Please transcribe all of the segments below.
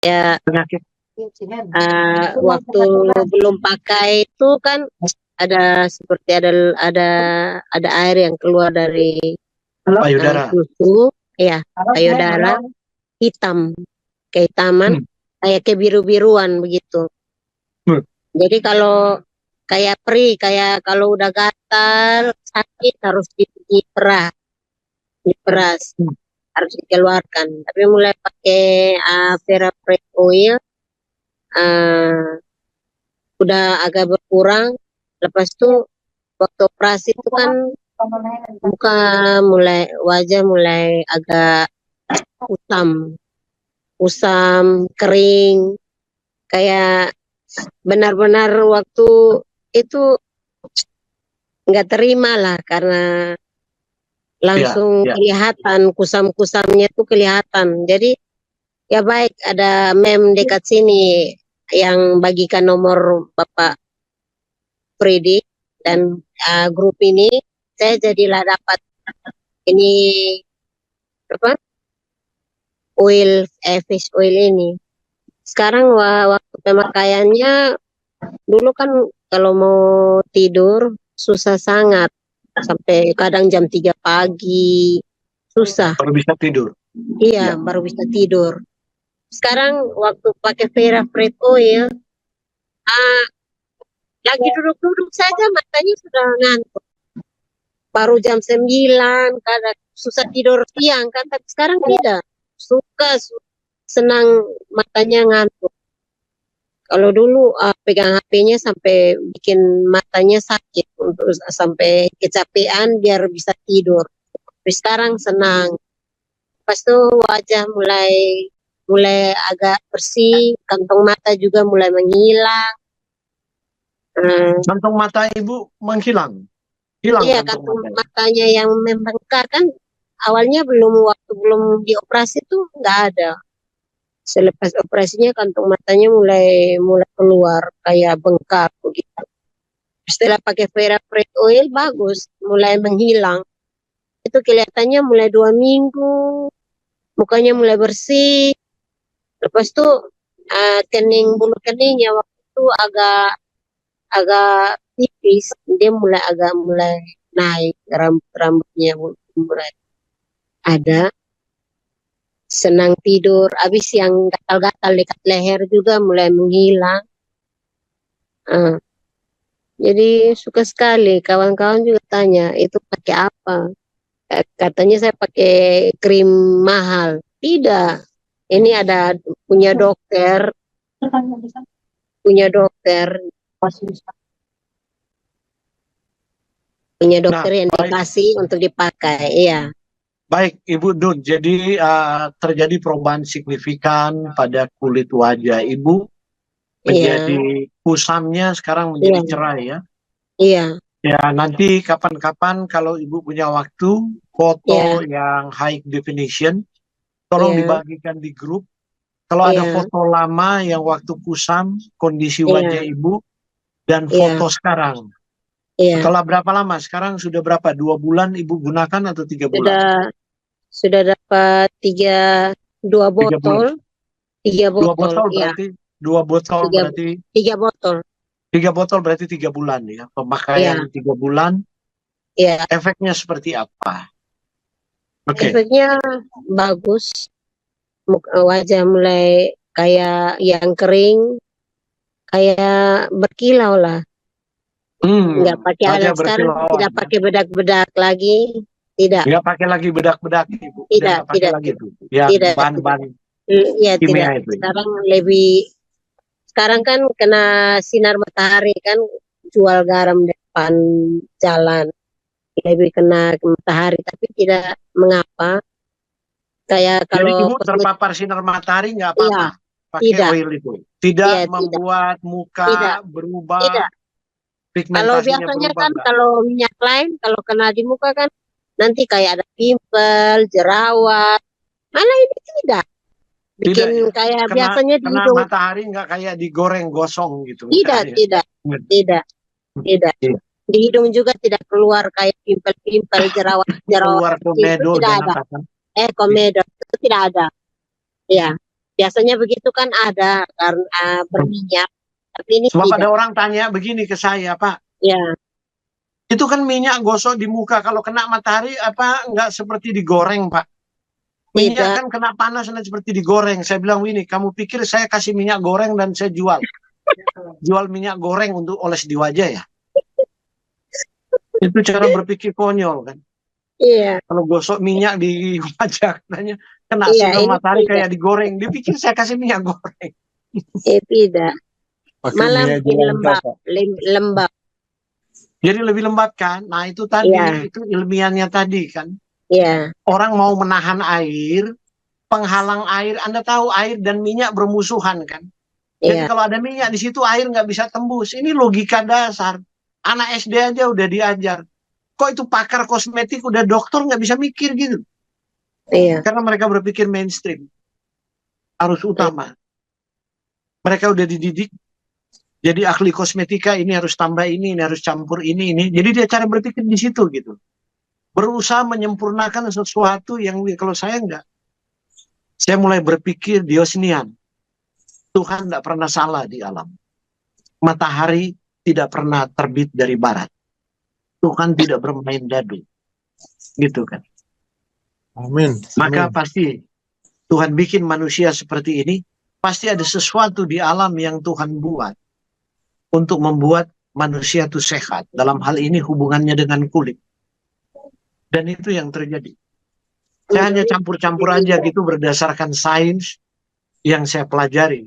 Ya, penyakit. waktu belum pakai itu kan ada seperti ada air yang keluar dari Payudara. susu, ya, payudara hitam, kehitaman, kayak kebiru-biruan begitu. Jadi kalau kayak kayak kalau udah gatal, sakit harus diperas, harus dikeluarkan. Tapi mulai pakai Vera Prep Oil, udah agak berkurang. Lepas itu waktu operasi itu kan muka wajah mulai agak usam, kering, kayak benar-benar waktu itu nggak terima lah karena langsung kelihatan kusam-kusamnya tuh kelihatan. Jadi ya baik ada mem dekat sini yang bagikan nomor Bapak Freddy dan grup ini, saya jadilah dapat ini apa fish oil ini. Sekarang waktu pemakaiannya, dulu kan kalau mau tidur susah sangat, sampai kadang jam 3 pagi susah. Baru bisa tidur. Iya, baru bisa tidur. Sekarang waktu pakai Vera Prep Oil, lagi duduk-duduk saja matanya sudah ngantuk. Baru jam 9, kadang susah tidur siang kan, tapi sekarang tidak. Senang matanya ngantuk. Kalau dulu pegang HP-nya sampai bikin matanya sakit, untuk sampai kecapean biar bisa tidur. Tapi sekarang senang. Pas itu wajah mulai agak bersih, kantong mata juga mulai menghilang. Kantong mata Ibu menghilang? Hilang Iya, kantong matanya yang membengkak kan awalnya waktu belum dioperasi tuh nggak ada. Selepas operasinya kantong matanya mulai keluar kayak bengkak begitu. Setelah pakai Vera Prep Oil bagus, mulai menghilang. Itu kelihatannya mulai 2 minggu, mukanya mulai bersih. Lepas itu bulu keningnya waktu itu agak tipis, dia mulai naik, rambutnya mulai ada. Senang tidur, habis yang gatal-gatal dekat leher juga mulai menghilang. Jadi suka sekali, kawan-kawan juga tanya, itu pakai apa? Katanya saya pakai krim mahal. Tidak, ini ada punya dokter yang dikasih untuk dipakai, iya. Baik, Ibu Dun, jadi terjadi perubahan signifikan pada kulit wajah Ibu, menjadi kusamnya sekarang menjadi cerah ya? Iya. Ya, nanti kapan-kapan kalau Ibu punya waktu, foto yang high definition, tolong dibagikan di grup. Kalau ada foto lama yang waktu kusam, kondisi wajah Ibu, dan foto sekarang. Setelah berapa lama? Sekarang sudah berapa? 2 bulan Ibu gunakan atau 3 bulan? Sudah dapat 2 botol. 3 botol. 2 botol berarti? 2 botol berarti? 3 botol. 3 botol berarti 3 bulan ya? Pemakaian 3 bulan. Iya. Efeknya seperti apa? Efeknya bagus. Wajah mulai kayak yang kering, kayak berkilau lah. Nggak pakai alat sekarang, tidak pakai bedak-bedak lagi. Tidak. Nggak pakai lagi bedak-bedak, Ibu. Tidak. Lagi tuh. Ya, bahan-bahan. Iya, tidak. Sekarang kan kena sinar matahari kan, jual garam depan jalan. Lebih kena matahari, tapi tidak mengapa. Kayak kalau jadi Ibu terpapar sinar matahari nggak apa-apa? Pakai oil itu? Tidak membuat muka berubah? Tidak. Kalau biasanya kan kalau minyak lain, kalau kena di muka kan nanti kayak ada pimpel, jerawat. Malah ini tidak. Bikin kayak biasanya di hidung. Kena matahari nggak kayak digoreng gosong gitu? Tidak. Di hidung juga tidak keluar kayak pimpel-pimpel, jerawat. Keluar komedo tidak ada. Komedo itu tidak ada. Ya. Biasanya begitu kan ada karena berminyak, tapi ini Sebab ada tidak. orang tanya begini ke saya, Pak, Ya, itu kan minyak gosok di muka, kalau kena matahari apa nggak seperti digoreng, Pak? Minyak tidak. kan kena panas dan seperti digoreng. Saya bilang, ini kamu pikir saya kasih minyak goreng dan saya jual? Jual minyak goreng untuk oles di wajah ya? Itu cara berpikir konyol kan. Iya, Kalau gosok minyak di wajah, katanya kena iya, sinar ini matahari tidak. kayak digoreng. Dipikir saya kasih minyak goreng. Tidak. Pakai Malah minyak bikin jelantah, lembab, Pak. lembab. Jadi lebih lembab kan? Nah itu Iya, tadi, itu ilmiahnya tadi kan. iya, Orang mau menahan air, penghalang air. Anda tahu air dan minyak bermusuhan kan? Jadi iya, kalau ada minyak di situ air nggak bisa tembus. Ini logika dasar. Anak SD aja udah diajar. Kok itu pakar kosmetik udah dokter nggak bisa mikir gitu? iya, Karena mereka berpikir mainstream, arus iya, utama. Mereka udah dididik. Jadi ahli kosmetika ini harus tambah ini harus campur ini. Jadi dia cara berpikir di situ gitu. Berusaha menyempurnakan sesuatu yang kalau saya enggak. Saya mulai berpikir Diosnian. Tuhan tidak pernah salah di alam. Matahari tidak pernah terbit dari barat. Tuhan tidak bermain dadu. Gitu kan. Amin. Maka Amin. pasti Tuhan bikin manusia seperti ini. Pasti ada sesuatu di alam yang Tuhan buat. Untuk membuat manusia itu sehat. Dalam hal ini hubungannya dengan kulit. Dan itu yang terjadi. Saya hanya campur-campur aja gitu berdasarkan sains yang saya pelajari.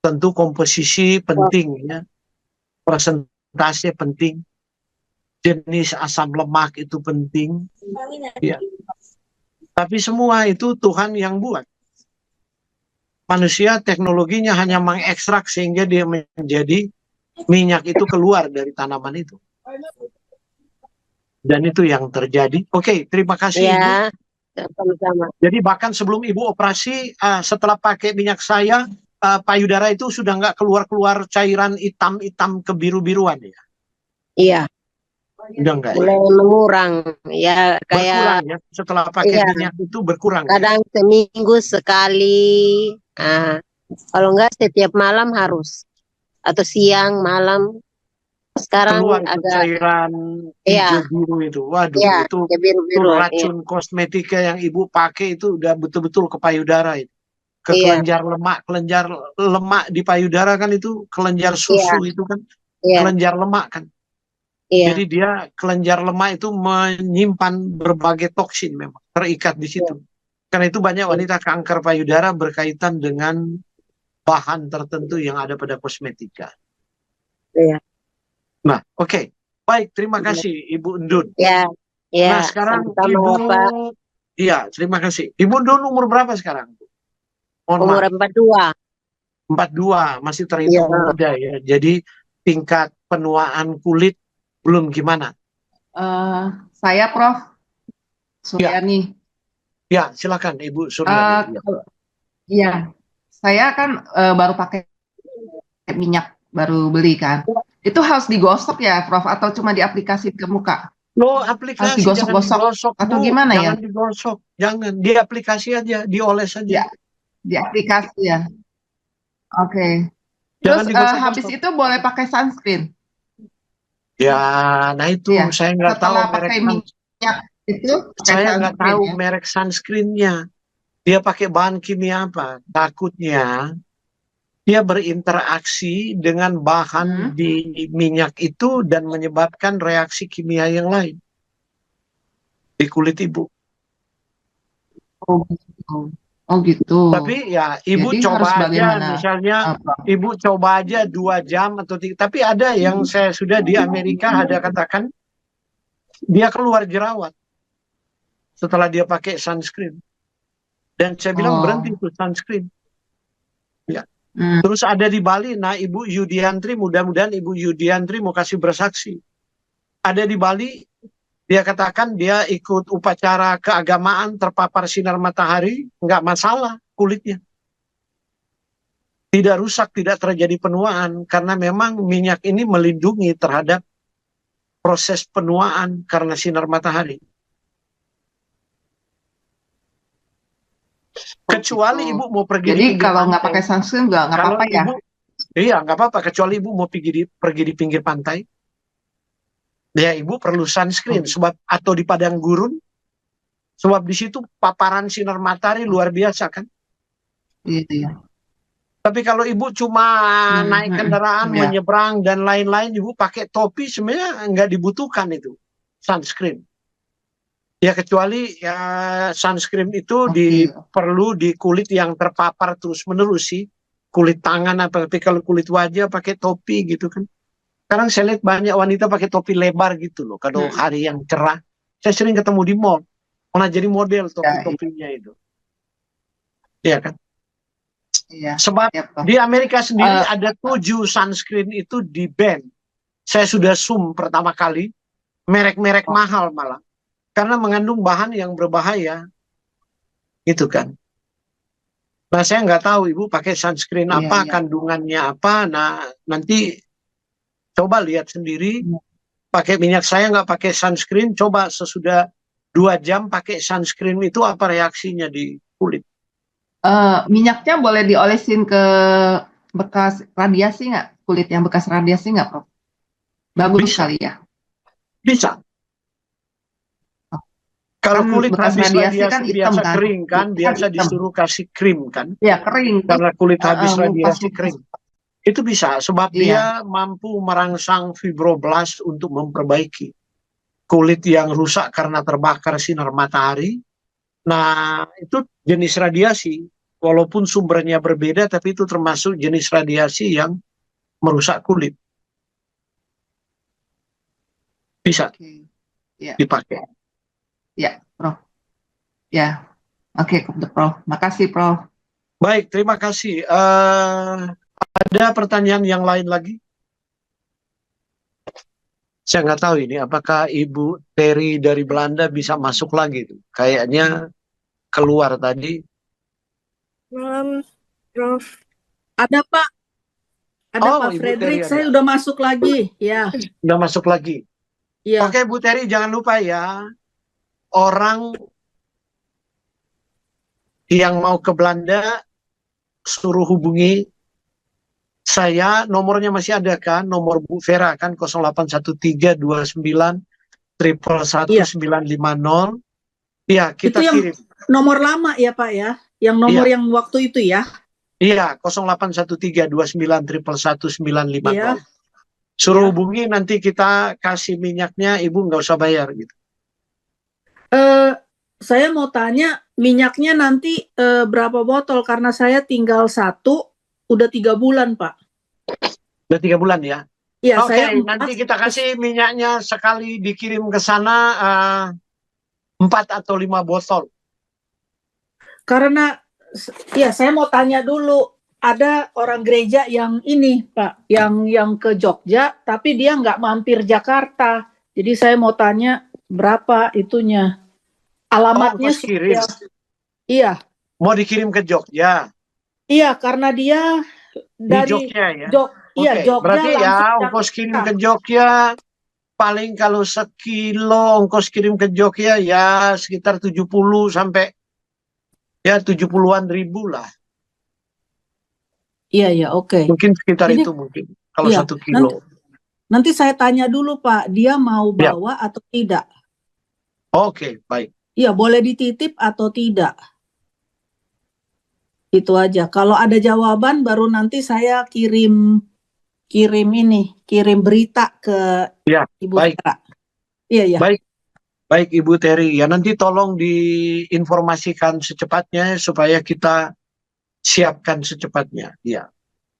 Tentu komposisi penting ya. Persentase penting. Jenis asam lemak itu penting. Ya. Tapi semua itu Tuhan yang buat. Manusia teknologinya hanya mengekstrak sehingga dia menjadi minyak itu keluar dari tanaman itu. Dan itu yang terjadi. Oke, terima kasih Ibu. iya, sama-sama. Jadi bahkan sebelum Ibu operasi, setelah pakai minyak saya, payudara itu sudah nggak keluar-keluar cairan hitam-hitam kebiru-biruan ya? Iya, Udah nggak ya? mulai mengurang. Ya, Berkurang kayak, ya? Setelah pakai iya, minyak itu berkurang ya? kadang seminggu sekali. Ah, kalau enggak setiap malam harus. Atau siang, malam. Keluar Sekarang itu agak, cairan hijau iya, biru itu. Waduh, iya, itu kebiru-biruan. Iya, racun kosmetika yang Ibu pakai itu udah betul-betul ke payudara itu. Ke iya, kelenjar lemak di payudara kan itu kelenjar iya, susu itu kan iya, kelenjar lemak kan. iya, Jadi dia kelenjar lemak itu menyimpan berbagai toksin memang terikat di iya, situ. Karena itu banyak wanita kanker payudara berkaitan dengan bahan tertentu yang ada pada kosmetika. iya. Nah, oke. Baik, terima kasih Ibu Endun. Ya, Nah, ya, sekarang sama-sama Ibu, Pak. iya, terima kasih. Ibu Endun umur berapa sekarang? Mohon Umur maaf, 42. 42, masih Iya, terhitung muda ya. Jadi tingkat penuaan kulit belum gimana? Saya Prof. Ya, Suryani. ya, silakan Ibu Eh, Suryani. Ya. Iya, saya kan baru pakai minyak, baru beli kan. Itu harus digosok ya, Prof, atau cuma diaplikasi ke muka? Lo Harus aplikasi jangan digosok-gosok digosok atau Bu, gimana ya? jangan digosok, jangan di aplikasi aja, dioles aja, Ya, di aplikasi ya. Oke. jangan Terus habis digosok-gosok. itu boleh pakai sunscreen. Ya, nah itu Ya. saya nggak tahu Setelah merek pakai minyak itu pakai saya nggak sunscreen tahu ya. merek sunscreennya. Dia pakai bahan kimia apa? Takutnya dia berinteraksi dengan bahan di minyak itu dan menyebabkan reaksi kimia yang lain di kulit Ibu. Oh gitu. Oh gitu. Tapi ya Ibu Jadi harus coba aja, bagaimana, misalnya Prof? Ibu coba aja 2 jam atau 3. Tapi ada yang saya sudah di Amerika ada katakan dia keluar jerawat setelah dia pakai sunscreen. Dan saya bilang berhenti Oh. itu sunscreen. Ya. Hmm. Terus ada di Bali, nah Ibu Yudiantri, mudah-mudahan Ibu Yudiantri mau kasih bersaksi. Ada di Bali, dia katakan dia ikut upacara keagamaan terpapar sinar matahari, nggak masalah kulitnya. Tidak rusak, tidak terjadi penuaan, karena memang minyak ini melindungi terhadap proses penuaan karena sinar matahari. Kecuali gitu. ibu mau pergi di Jadi pinggir kalau nggak pantai. pakai sunscreen nggak Kalau apa-apa ya? ibu, iya nggak apa-apa. Kecuali ibu mau pergi di pinggir pantai, ya ibu perlu sunscreen. Sebab atau di padang gurun, sebab di situ paparan sinar matahari luar biasa kan. Iya. Tapi kalau ibu cuma naik kendaraan, Ya. menyeberang dan lain-lain, ibu pakai topi sebenarnya nggak dibutuhkan itu sunscreen. Ya kecuali ya sunscreen itu perlu di kulit yang terpapar terus-menerus sih. Kulit tangan apa, tapi kalau kulit wajah pakai topi gitu kan. Sekarang saya lihat banyak wanita pakai topi lebar gitu loh. Kalau hari yang cerah, saya sering ketemu di mall. Malah jadi model topi-topinya itu. Iya kan? Iya. Sebab di Amerika sendiri ada 7 sunscreen itu di ban. Saya sudah zoom pertama kali, merek-merek mahal malah. Karena mengandung bahan yang berbahaya. Gitu kan. Nah saya nggak tahu ibu pakai sunscreen apa, kandungannya apa. Nah nanti coba lihat sendiri. Pakai minyak, saya nggak pakai sunscreen. Coba sesudah 2 jam pakai sunscreen itu apa reaksinya di kulit. Minyaknya boleh diolesin ke bekas radiasi nggak? Kulit yang bekas radiasi nggak, Prof? Bagus kali ya? Bisa. Kalau Kan kulit bekas habis radiasi radiasi kan hitam biasa kan? kering kan, biasa Hitam. disuruh kasih krim kan. Ya kering. Karena kulit habis radiasi Ngupas. kering. Itu bisa, sebab dia mampu merangsang fibroblast untuk memperbaiki kulit yang rusak karena terbakar sinar matahari. Nah, itu jenis radiasi. Walaupun sumbernya berbeda, tapi itu termasuk jenis radiasi yang merusak kulit. Bisa dipakai. Ya, Prof. Ya, oke, Prof. Makasih, Prof. Baik, terima kasih. Ada pertanyaan yang lain lagi? Saya nggak tahu ini, apakah Ibu Terry dari Belanda bisa masuk lagi? Kayaknya keluar tadi. Prof. Ada Pak. Ada Pak Ibu Frederick, Terry saya ada. udah masuk lagi. Ya. Udah masuk lagi. Ya. Oke, Bu Terry, jangan lupa ya. Orang yang mau ke Belanda suruh hubungi saya, nomornya masih ada kan, nomor Bu Vera kan 081329111950. Ya, kita itu yang kirim. Nomor lama ya Pak ya, yang nomor yang waktu itu ya. Iya, 081329111950. Iya. Suruh hubungi, nanti kita kasih minyaknya, Ibu nggak usah bayar gitu. Saya mau tanya, minyaknya nanti berapa botol? Karena saya tinggal 1, udah 3 bulan Pak. Udah 3 bulan ya? Iya, Oke, nanti kita kasih minyaknya sekali dikirim ke sana 4 atau 5 botol. Karena ya saya mau tanya dulu, ada orang gereja yang ini Pak, yang ke Jogja, tapi dia nggak mampir Jakarta. Jadi saya mau tanya berapa itunya? Alamatnya kirim. Iya. Mau dikirim ke Jogja? Iya, karena dia dari Jogja ya? Jogja. Berarti ya ongkos kirim ke Jogja paling kalau sekilo ongkos kirim ke Jogja ya sekitar 70 sampai ya 70-an ribu lah. Iya, oke. Mungkin sekitar itu mungkin kalau 1 kilo. Nanti saya tanya dulu Pak, dia mau bawa atau tidak? Oke, baik. Iya, boleh dititip atau tidak? Itu aja. Kalau ada jawaban baru nanti saya kirim berita ke Ibu Vera. Iya. Baik Ibu Terry. Ya nanti tolong diinformasikan secepatnya supaya kita siapkan secepatnya. Iya.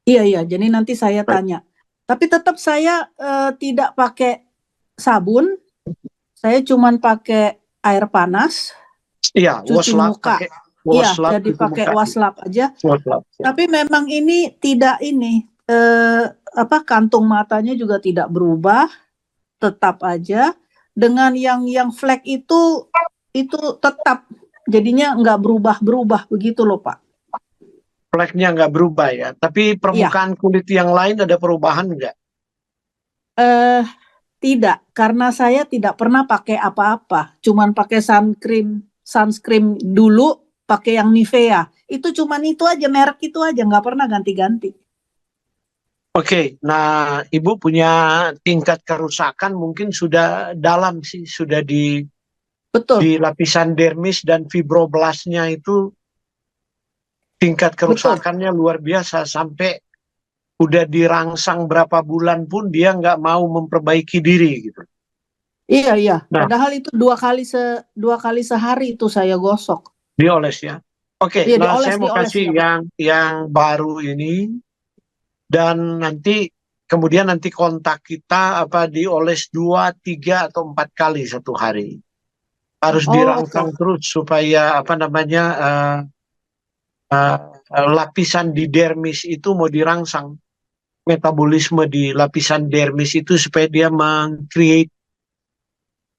Iya. Jadi nanti saya tanya. Tapi tetap saya tidak pakai sabun. Saya cuman pakai air panas. Iya, cuci muka. Iya, jadi pakai waslap aja. Tapi memang ini tidak kantung matanya juga tidak berubah, tetap aja. Dengan yang flek itu tetap jadinya nggak berubah begitu loh Pak. Fleknya nggak berubah ya, tapi permukaan kulit yang lain ada perubahan nggak? Tidak, karena saya tidak pernah pakai apa-apa, cuman pakai sunscreen dulu pakai yang Nivea. Itu cuman itu aja, merek itu aja, nggak pernah ganti-ganti. Oke, nah Ibu punya tingkat kerusakan mungkin sudah dalam sih, sudah di Betul, lapisan dermis dan fibroblasnya itu tingkat kerusakannya luar biasa sampai udah dirangsang berapa bulan pun dia nggak mau memperbaiki diri gitu. iya iya. Nah, Padahal itu dua kali sehari itu saya gosok. dioles ya. Oke, Iya, nah dioles, saya mau dioles kasih ya. yang baru ini dan kemudian nanti kontak kita apa dioles 2, 3 atau 4 kali satu hari. Harus Oh, dirangsang oke. terus supaya apa namanya eh, lapisan di dermis itu mau dirangsang. Metabolisme di lapisan dermis itu supaya dia meng-create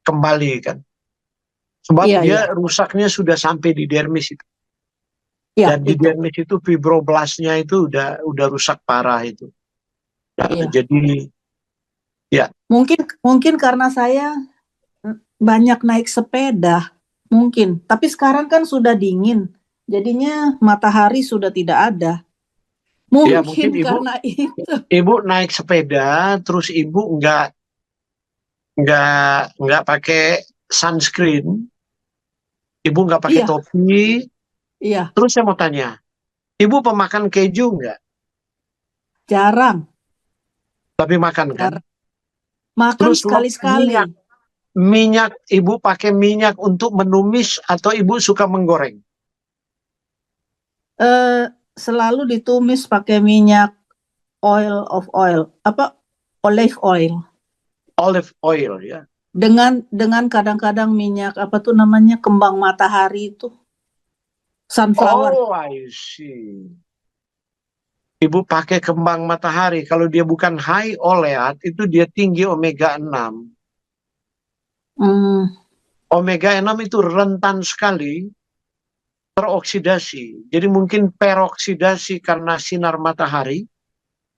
kembali kan. Sebab Iya, dia iya. rusaknya sudah sampai di dermis itu. Iya, Dan di itu. dermis itu fibroblasnya itu udah rusak parah itu. Nah, Iya. jadi ya Mungkin karena saya banyak naik sepeda, mungkin. Tapi sekarang kan sudah dingin, jadinya matahari sudah tidak ada. ya mungkin Mungkin karena itu. ibu naik sepeda terus ibu nggak pakai sunscreen, ibu nggak pakai Iya, topi. iya, Terus saya mau tanya, ibu pemakan keju nggak? jarang. Tapi makan kan? Jarang. Makan Terus sekali-sekali. minyak ibu pakai minyak untuk menumis atau ibu suka menggoreng? Selalu ditumis pakai minyak olive oil. Olive oil ya. Dengan kadang-kadang minyak apa tuh namanya, kembang matahari itu. Sunflower. Oh, I see. Ibu pakai kembang matahari. Kalau dia bukan high oleat, itu dia tinggi omega 6. Hmm, Omega 6 itu rentan sekali teroksidasi. Jadi mungkin peroksidasi karena sinar matahari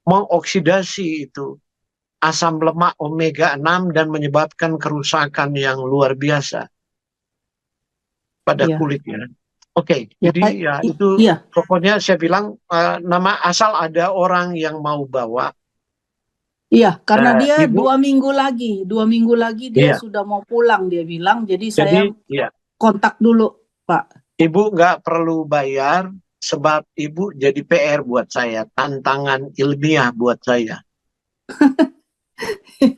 mengoksidasi itu asam lemak omega 6 dan menyebabkan kerusakan yang luar biasa pada iya. kulitnya. Oke, Ya, jadi ya itu iya. pokoknya saya bilang nama asal ada orang yang mau bawa. Iya, karena dia Ibu, 2 minggu lagi dia iya. sudah mau pulang, dia bilang. Jadi Jadi saya ya, kontak dulu, Pak. Ibu nggak perlu bayar sebab Ibu jadi PR buat saya, tantangan ilmiah buat saya.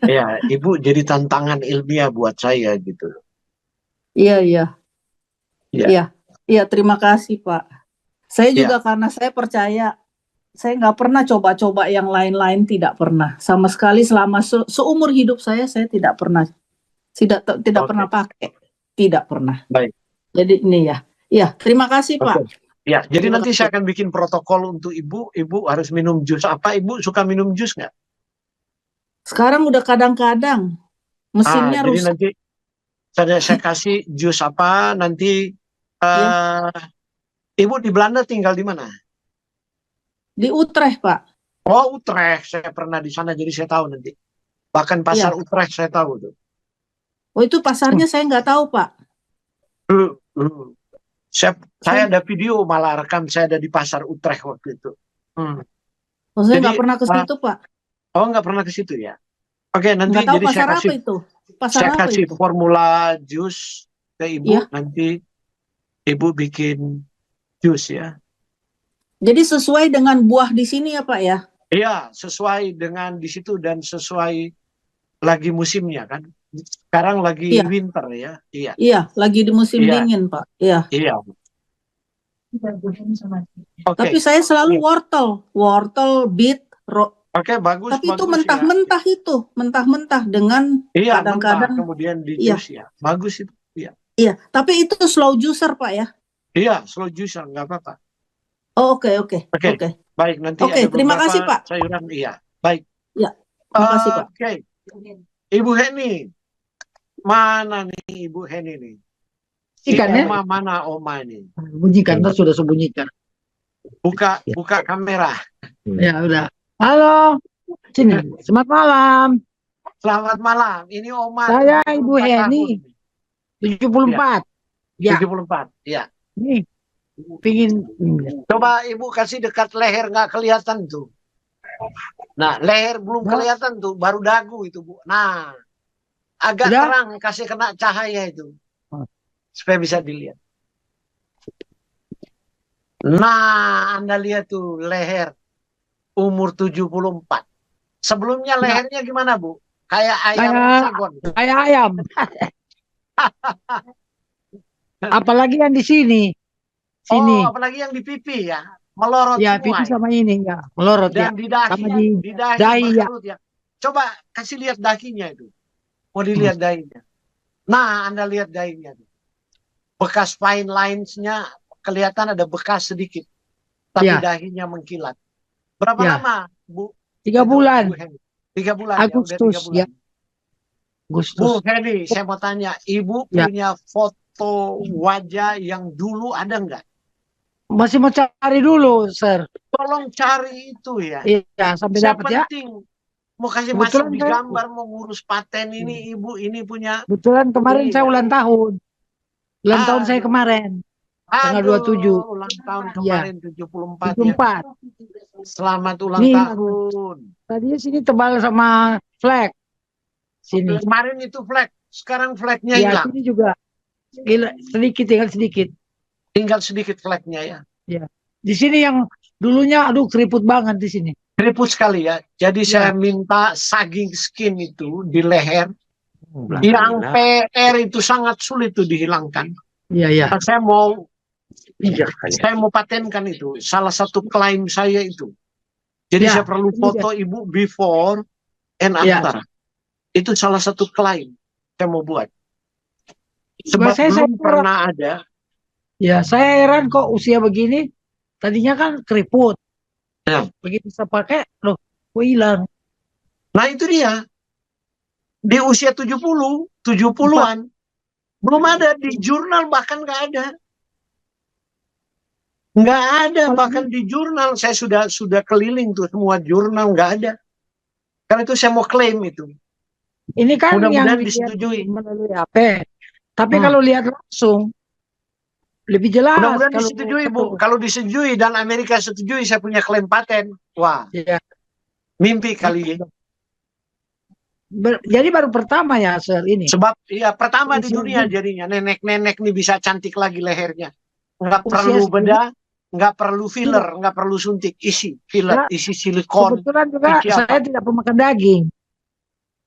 Ya, Ibu jadi tantangan ilmiah buat saya gitu. Iya, iya, Ya, iya, iya. Terima kasih, Pak. Saya ya. juga karena saya percaya, saya nggak pernah coba-coba yang lain-lain, tidak pernah sama sekali selama seumur hidup saya tidak pernah, tidak Oke. pernah pakai, tidak pernah. Baik. Jadi ini ya, iya. Terima kasih, Pak. Oke. Ya, jadi Terima nanti kasih. saya akan bikin protokol untuk Ibu. Ibu harus minum jus apa? Ibu suka minum jus nggak? Sekarang udah kadang-kadang mesinnya Jadi rusak. nanti saya kasih jus apa nanti. Ya. Ibu di Belanda tinggal di mana? Di Utrecht, Pak. Oh, Utrecht. Saya pernah di sana, jadi saya tahu nanti. Bahkan pasar Iya. Utrecht saya tahu tuh. Oh, itu pasarnya saya nggak tahu, Pak. Saya ada video malah rekam saya ada di pasar Utrecht waktu itu. Oh, saya Jadi, nggak pernah ke situ, Pak. Oh, nggak pernah ke situ ya? Oke, nanti Nggak tahu jadi saya pasar kasih apa itu. Pasar saya apa kasih itu? formula jus ke Ibu, Iya. nanti Ibu bikin jus ya. Jadi sesuai dengan buah di sini ya, Pak ya? Iya, sesuai dengan di situ dan sesuai lagi musimnya kan. Sekarang lagi Iya. winter ya. Iya. Iya, lagi di musim Iya. dingin, Pak. Iya. Iya. Oke. Tapi saya selalu wortel, beet, Oke, bagus. tapi itu bagus, mentah-mentah ya. itu, mentah-mentah dengan Iya, kadang-kadang. mentah, kemudian di Iya. jus ya. Bagus itu. Iya. Iya, tapi itu slow juicer, Pak ya? Iya, slow juicer, nggak apa-apa. Oh, oke. Baik, nanti Oke, ada terima beberapa kasih, Pak. sayuran. Iya, baik. Iya, terima kasih, Pak. Oke, Ibu Heni, mana nih Ibu Heni nih? Ikan ya? Oma mana Oma ini? Bunyikan, terus sudah sembunyikan. Buka kamera. Ya udah. Halo, sini. Selamat malam. Selamat malam. Ini Oma. Saya 74 Ibu Heni. tahun. 74. Ya. 74. Ya. Nih, pingin. Coba ibu kasih dekat leher, nggak kelihatan tuh. Nah, leher belum Nah. kelihatan tuh, baru dagu itu Bu. Nah, agak Udah? terang, kasih kena cahaya itu. Supaya bisa dilihat. Nah, Anda lihat tuh leher umur 74. Sebelumnya lehernya gimana Bu? Kayak ayam sagon. Kayak ayam. Apalagi yang di sini. Sini. Oh, apalagi yang di pipi ya. Melorot Ya, semua pipi ya. sama ini ya. Melorot ya. Dan di dahi, Sama di dahi dahi ya. berkerut ya. Coba kasih lihat dahinya itu. Mau dilihat dahinya. Nah, Anda lihat dahinya. Bekas fine lines-nya kelihatan ada bekas sedikit. Tapi Ya. dahinya mengkilat. Berapa Ya. lama, Bu? 3 bulan. Bu Heni? 3 bulan Agustus, ya, udah 3 bulan. ya. Agustus. Bu Heni, saya mau tanya, Ibu Ya. punya foto wajah yang dulu ada nggak? Masih mau cari dulu, Sir. Tolong cari itu ya. Iya, sampai Saya dapat ya. penting. Mau kasih Kebetulan masuk di saya- gambar, mau ngurus paten ini, Ibu ini punya. Kebetulan kemarin saya Iya. ulang tahun. Ulang tahun saya Aduh. kemarin. Tanggal Aduh, 27. ulang tahun Iya. kemarin 74 ya. 74. Selamat ulang Nih, tahun. Tadinya sini tebal sama flag. Sini. Kemarin itu flag, sekarang flagnya Ya, hilang. sini juga. Gila, sedikit, tinggal sedikit. Tinggal sedikit flagnya ya. Di sini yang dulunya, aduh keriput banget di sini. Keriput sekali ya. Jadi saya minta saging skin itu di leher. Yang PR itu sangat sulit tuh dihilangkan. Iya, iya. Nah, saya mau patenkan itu. Salah satu klaim saya itu. Jadi Ya, saya perlu foto ibu before and Ya. after. Itu salah satu klaim saya mau buat. Sebab Saya belum kurang. pernah ada. Ya, saya heran kok usia begini. Tadinya kan keriput. Ya. Begitu saya pakai, loh, kok hilang. Nah itu dia. Di usia 70-an. Belum ada di jurnal, bahkan nggak ada. Nggak ada, bahkan di jurnal. Saya sudah keliling tuh semua jurnal, nggak ada. Karena itu saya mau klaim itu. Ini kan yang Mudah-mudahan dilihat disetujui. melalui HP. Tapi kalau lihat langsung, lebih jelas. Mudah-mudahan kalau disetujui, Bu. Kalau disetujui dan Amerika setujui, saya punya klaim paten. Wah, Ya. mimpi kali ya. Jadi baru pertama ya, Sir, ini. Sebab ya pertama di Usia dunia segini. jadinya. Nenek-nenek nih bisa cantik lagi lehernya. Nggak Usia perlu segini. bedah, nggak perlu filler, nggak perlu suntik. Isi filler, Ya. isi silikon. Kebetulan juga isi apa. saya tidak pemakan daging.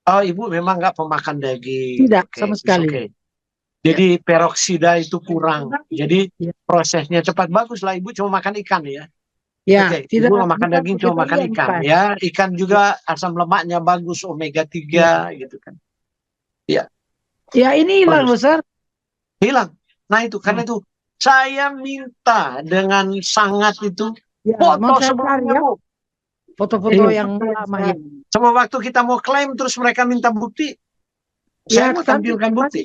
Oh, Ibu memang nggak pemakan daging. Tidak, Oke, sama it's sekali. okay. Jadi peroksida itu kurang. Jadi Ya. prosesnya cepat. Bagus lah, Ibu cuma makan ikan ya. Ya, Oke, tidak Ibu nggak makan bukan daging, cuma makan vegetarian, ikan. bukan. Ya, ikan juga asam lemaknya bagus, omega 3 gitu kan. Ya, ini hilang loh, Bagus. Sir. Hilang. Nah itu, karena itu saya minta dengan sangat itu Ya, foto mau saya cari sebelumnya, ya, Bu. foto-foto Iya. yang lama ya. Sama waktu kita mau klaim terus mereka minta bukti, Ya, saya mau nanti tampilkan bukti.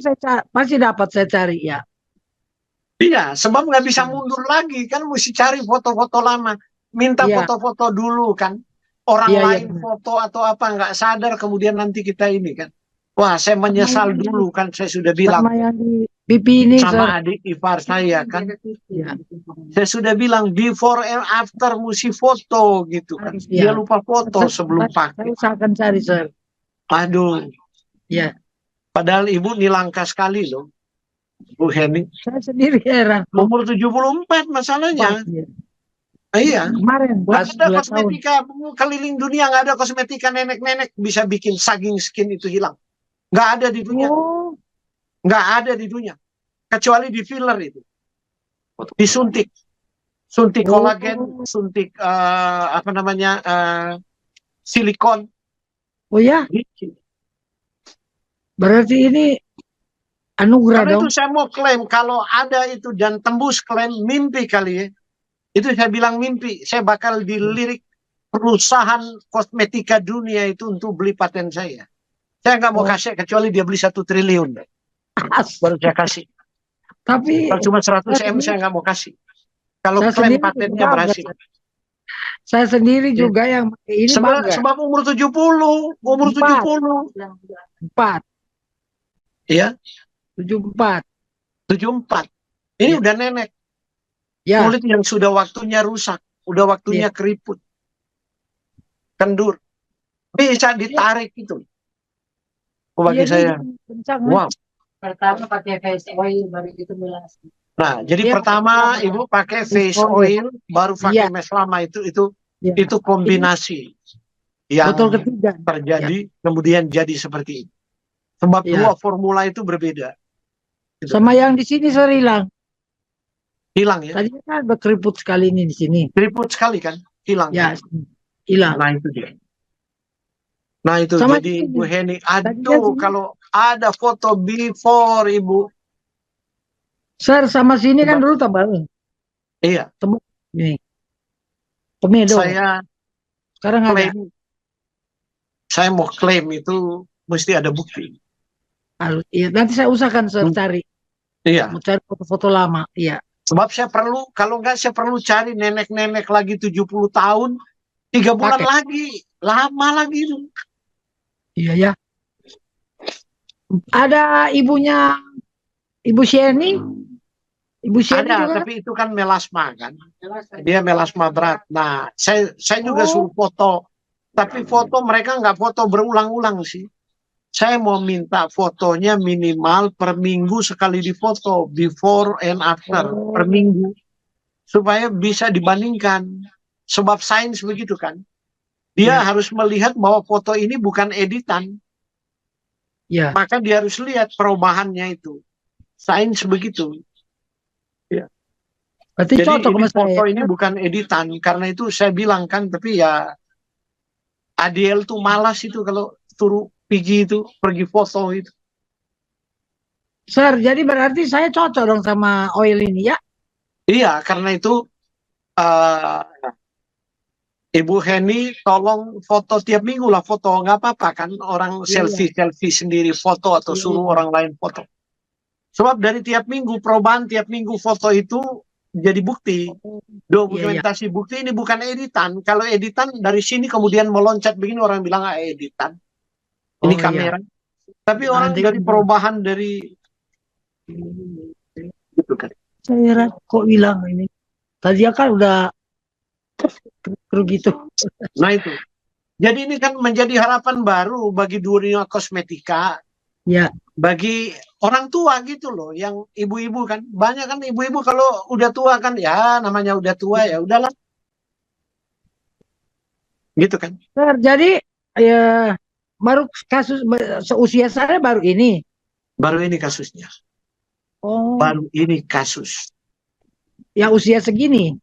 pasti dapat saya cari ya. Iya, sebab nggak bisa mundur lagi kan, mesti cari foto-foto lama. Minta Iya. foto-foto dulu kan. Orang Iya, iya, lain benar. foto atau apa nggak sadar, kemudian nanti kita ini kan. Wah, saya menyesal yang di- dulu kan, saya sudah bilang Sama yang di pipi ini, Sir. sama adik ipar saya kan. Ya. Saya sudah bilang before and after mesti foto gitu kan. Dia Iya. lupa foto sebelum Saya pakai. usahakan cari, Sir. Aduh, Ya. padahal Ibu ini langka sekali loh, Bu Heni. Saya sendiri heran. Umur 74 masalahnya. Iya. Iya. Kemarin Nggak pas ada 2 tahun. kosmetika, keliling dunia nggak ada kosmetika nenek-nenek bisa bikin saging skin itu hilang. Nggak ada di dunia, Oh, nggak ada di dunia. Kecuali di filler itu, disuntik, suntik Oh. kolagen, suntik apa namanya silikon. oh ya, berarti ini anugerah Karena dong. itu saya mau klaim kalau ada itu dan tembus klaim mimpi kali ya. Itu saya bilang mimpi, saya bakal dilirik perusahaan kosmetika dunia itu untuk beli paten saya. Saya nggak mau Oh. kasih kecuali dia beli 1 triliun. Baru saya kasih. Tapi Kalau cuma 100 M saya nggak mau kasih. Kalau Saya klaim sendiri patennya juga berhasil. saya sendiri juga yang pakai ini Sebab, bangga. sebab umur 70, umur 70. 4, Ya, 74. 74. Ini udah nenek. Ya, Kulit yang sudah waktunya rusak, udah waktunya keriput, kendur, bisa ditarik itu. Bagi iya, saya, kencang. wow. Pertama pakai face oil, baru itu melas. Nah, jadi Iya, pertama Ibu pakai face oil, baru pakai Iya. meslama Ya. itu kombinasi yang Botol ketiga. terjadi, kemudian jadi seperti itu. Sebab Ya. dua formula itu berbeda. Gitu. Sama yang di sini sir hilang. Hilang ya? Tadi kan berkeriput sekali ini di sini. Keriput sekali kan? Hilang Ya, kan? hilang. Nah itu dia. Nah itu Sama jadi sini. Bu Heni, Tadinya aduh sini. kalau ada foto before Ibu. Sir, sama sini kan dulu tebal. Iya, Nih. Komedo. saya Sekarang ada. klaim, saya mau klaim itu mesti ada bukti. Harus. Iya, nanti saya usahakan sir cari. Iya, Mau cari foto-foto lama. Iya. sebab saya perlu, kalau enggak saya perlu cari nenek-nenek lagi 70 tahun, 3 bulan Pakai. lagi, lama lagi itu. Iya ya. Ada ibunya Ibu Sheni. Ibu Sheni Ada, juga. tapi itu kan melasma kan. Dia melasma berat. Nah, saya juga suruh foto. Tapi foto mereka nggak foto berulang-ulang sih. Saya mau minta fotonya minimal per minggu sekali difoto. Before and after. Per minggu. Supaya bisa dibandingkan. Sebab sains begitu kan. Dia harus melihat bahwa foto ini bukan editan. Ya. Maka dia harus lihat perubahannya itu. Sains begitu. Berarti Jadi cocok ini sama foto saya. ini bukan editan. Karena itu saya bilang kan, tapi ya Adiel tuh malas itu kalau suruh pergi foto itu. Sir, jadi berarti saya cocok dong sama oil ini ya? Iya, karena itu Ibu Heni tolong foto tiap minggu lah, foto nggak apa-apa kan, orang selfie sendiri foto atau suruh orang lain foto. Sebab dari tiap minggu perubahan, tiap minggu foto itu jadi bukti, dokumentasi bukti. Ini bukan editan. Kalau editan dari sini kemudian meloncat begini, orang bilang editan. Ini kamera. Tapi orang dari perubahan dari gitu kan. Saya kok bilang ini. Tadi kan udah gitu. Nah itu. Jadi ini kan menjadi harapan baru bagi dunia kosmetika. Ya. Bagi orang tua gitu loh, yang ibu-ibu kan. Banyak kan ibu-ibu kalau udah tua kan, ya namanya udah tua ya udahlah. Gitu kan. Jadi ya baru kasus seusia saya baru ini. Baru ini kasusnya. Oh. Baru ini kasus. Yang usia segini.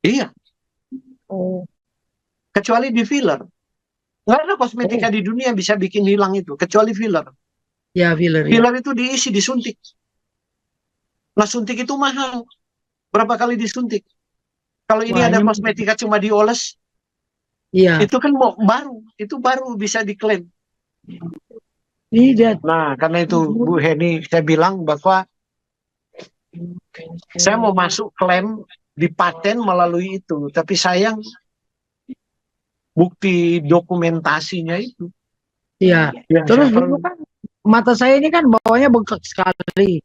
Iya. Oh. Kecuali di filler. Nggak ada kosmetika di dunia bisa bikin hilang itu, kecuali filler. Ya, filler. Filler itu diisi, disuntik. Nah, suntik itu mahal. Berapa kali disuntik? Kalau ini ada kosmetika cuma dioles, itu kan baru. Itu baru bisa diklaim. Nah, karena itu Bu Heni, saya bilang bahwa saya mau masuk klaim di paten melalui itu. Tapi sayang, bukti dokumentasinya itu. Iya. Terus dulu kan mata saya ini kan bawahnya bengkak sekali.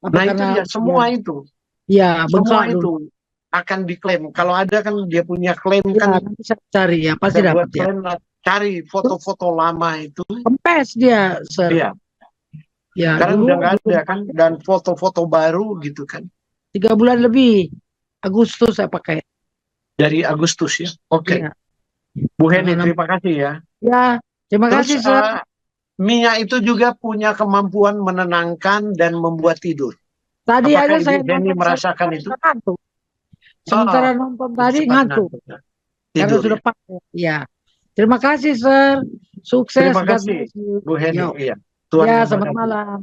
Nah itu dia, semua itu. Ya, semua itu akan diklaim. Kalau ada kan dia punya klaim kan. Nanti saya cari ya, pasti dapat ya. Cari foto-foto lama itu. Kempes dia, sir. Iya. Ya, karena udah nggak ada kan, dan foto-foto baru gitu kan. 3 bulan lebih. Agustus saya pakai. Dari Agustus ya. Oke. Bu Heni, terima kasih ya. Ya, terima kasih, sir. Minyak itu juga punya kemampuan menenangkan dan membuat tidur. Tadi apakah ada saya Ibu merasakan itu? Ngantuk. Sementara nonton tadi ngantuk. Karena sudah pakai. Ya. Terima kasih, sir. Sukses. Terima kasih, Bu Heni. Iya. Tuhan ya, selamat malam.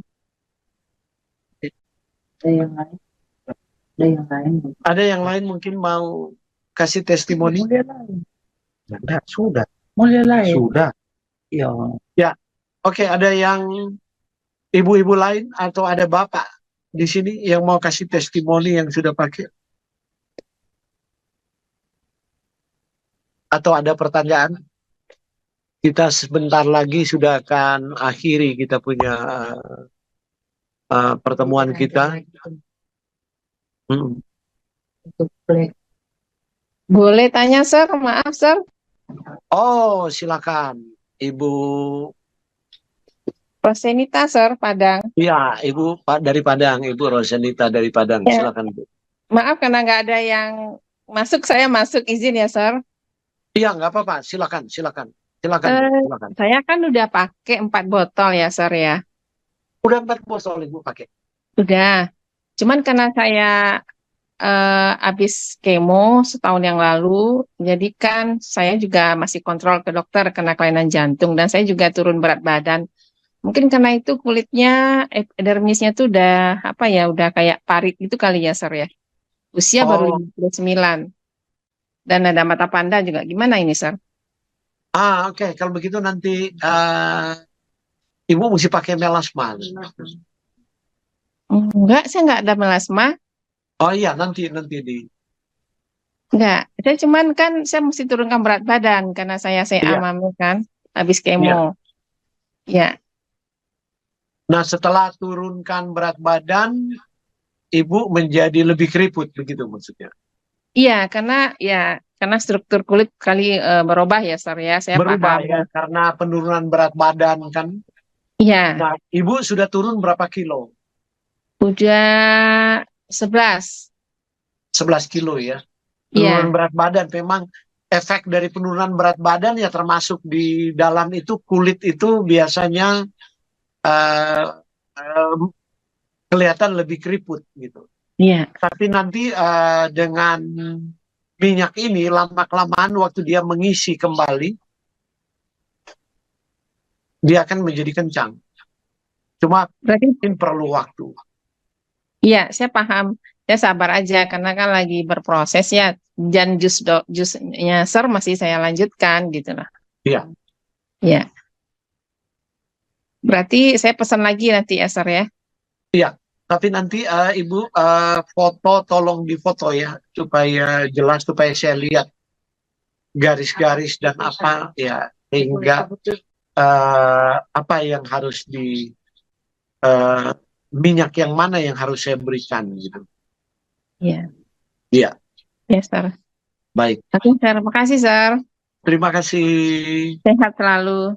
Ada yang lain mungkin mau kasih testimoni? Sudah. Mulai lain. Sudah. Ya. Ya. Oke, ada yang ibu-ibu lain atau ada bapak di sini yang mau kasih testimoni yang sudah pakai? Atau ada pertanyaan? Kita sebentar lagi sudah akan akhiri kita punya pertemuan kita. Boleh tanya, Sir? Maaf, Sir. Oh, silakan, Ibu. Rosenita, Sir, Padang. Ya, Ibu dari Padang, Ibu Rosenita dari Padang. Ya. Silakan, Bu. Maaf karena nggak ada yang masuk, saya masuk izin ya, Sir. Iya, nggak apa-apa. Silakan, silakan. Silakan, Bu. Silakan. Saya kan udah pakai 4 botol ya, Sir ya. Udah 4 botol Ibu pakai. Udah. Cuman karena saya habis kemo setahun yang lalu, jadi kan saya juga masih kontrol ke dokter kena kelainan jantung dan saya juga turun berat badan. Mungkin karena itu kulitnya, epidermisnya tuh udah apa ya, udah kayak parit gitu kali ya, Sir ya. Usia baru 59. Dan ada mata panda juga. Gimana ini, Sir? Oke. Kalau begitu nanti Ibu mesti pakai melasma. Enggak, saya nggak ada melasma. Oh iya, nanti di. Enggak, saya cuman kan saya mesti turunkan berat badan karena saya Iya. amam kan, habis kemo. Ya. Nah, setelah turunkan berat badan, Ibu menjadi lebih keriput, begitu maksudnya? Iya, karena struktur kulit kali berubah ya, Sir ya. Saya Berubah paham. ya, karena penurunan berat badan kan. Iya, Nah, Ibu sudah turun berapa kilo? udah 11. 11 kilo ya. Iya. Penurunan berat badan, memang efek dari penurunan berat badan ya termasuk di dalam itu kulit itu biasanya kelihatan lebih keriput gitu. Iya. Tapi nanti dengan minyak ini lama-kelamaan waktu dia mengisi kembali, dia akan menjadi kencang. Cuma Berarti mungkin perlu waktu. iya, saya paham. Saya sabar aja karena kan lagi berproses ya. Dan jusnya Sir masih saya lanjutkan gitu lah. Iya. Iya. Berarti saya pesan lagi nanti ya, Sir ya. Iya. Tapi nanti Ibu foto, tolong difoto ya supaya jelas, supaya saya lihat garis-garis dan apa ya, sehingga apa yang harus di minyak yang mana yang harus saya berikan gitu. Iya. Iya. Ya, Sir. Baik. Oke, Sir. Makasih, Sir. Terima kasih. Sehat selalu.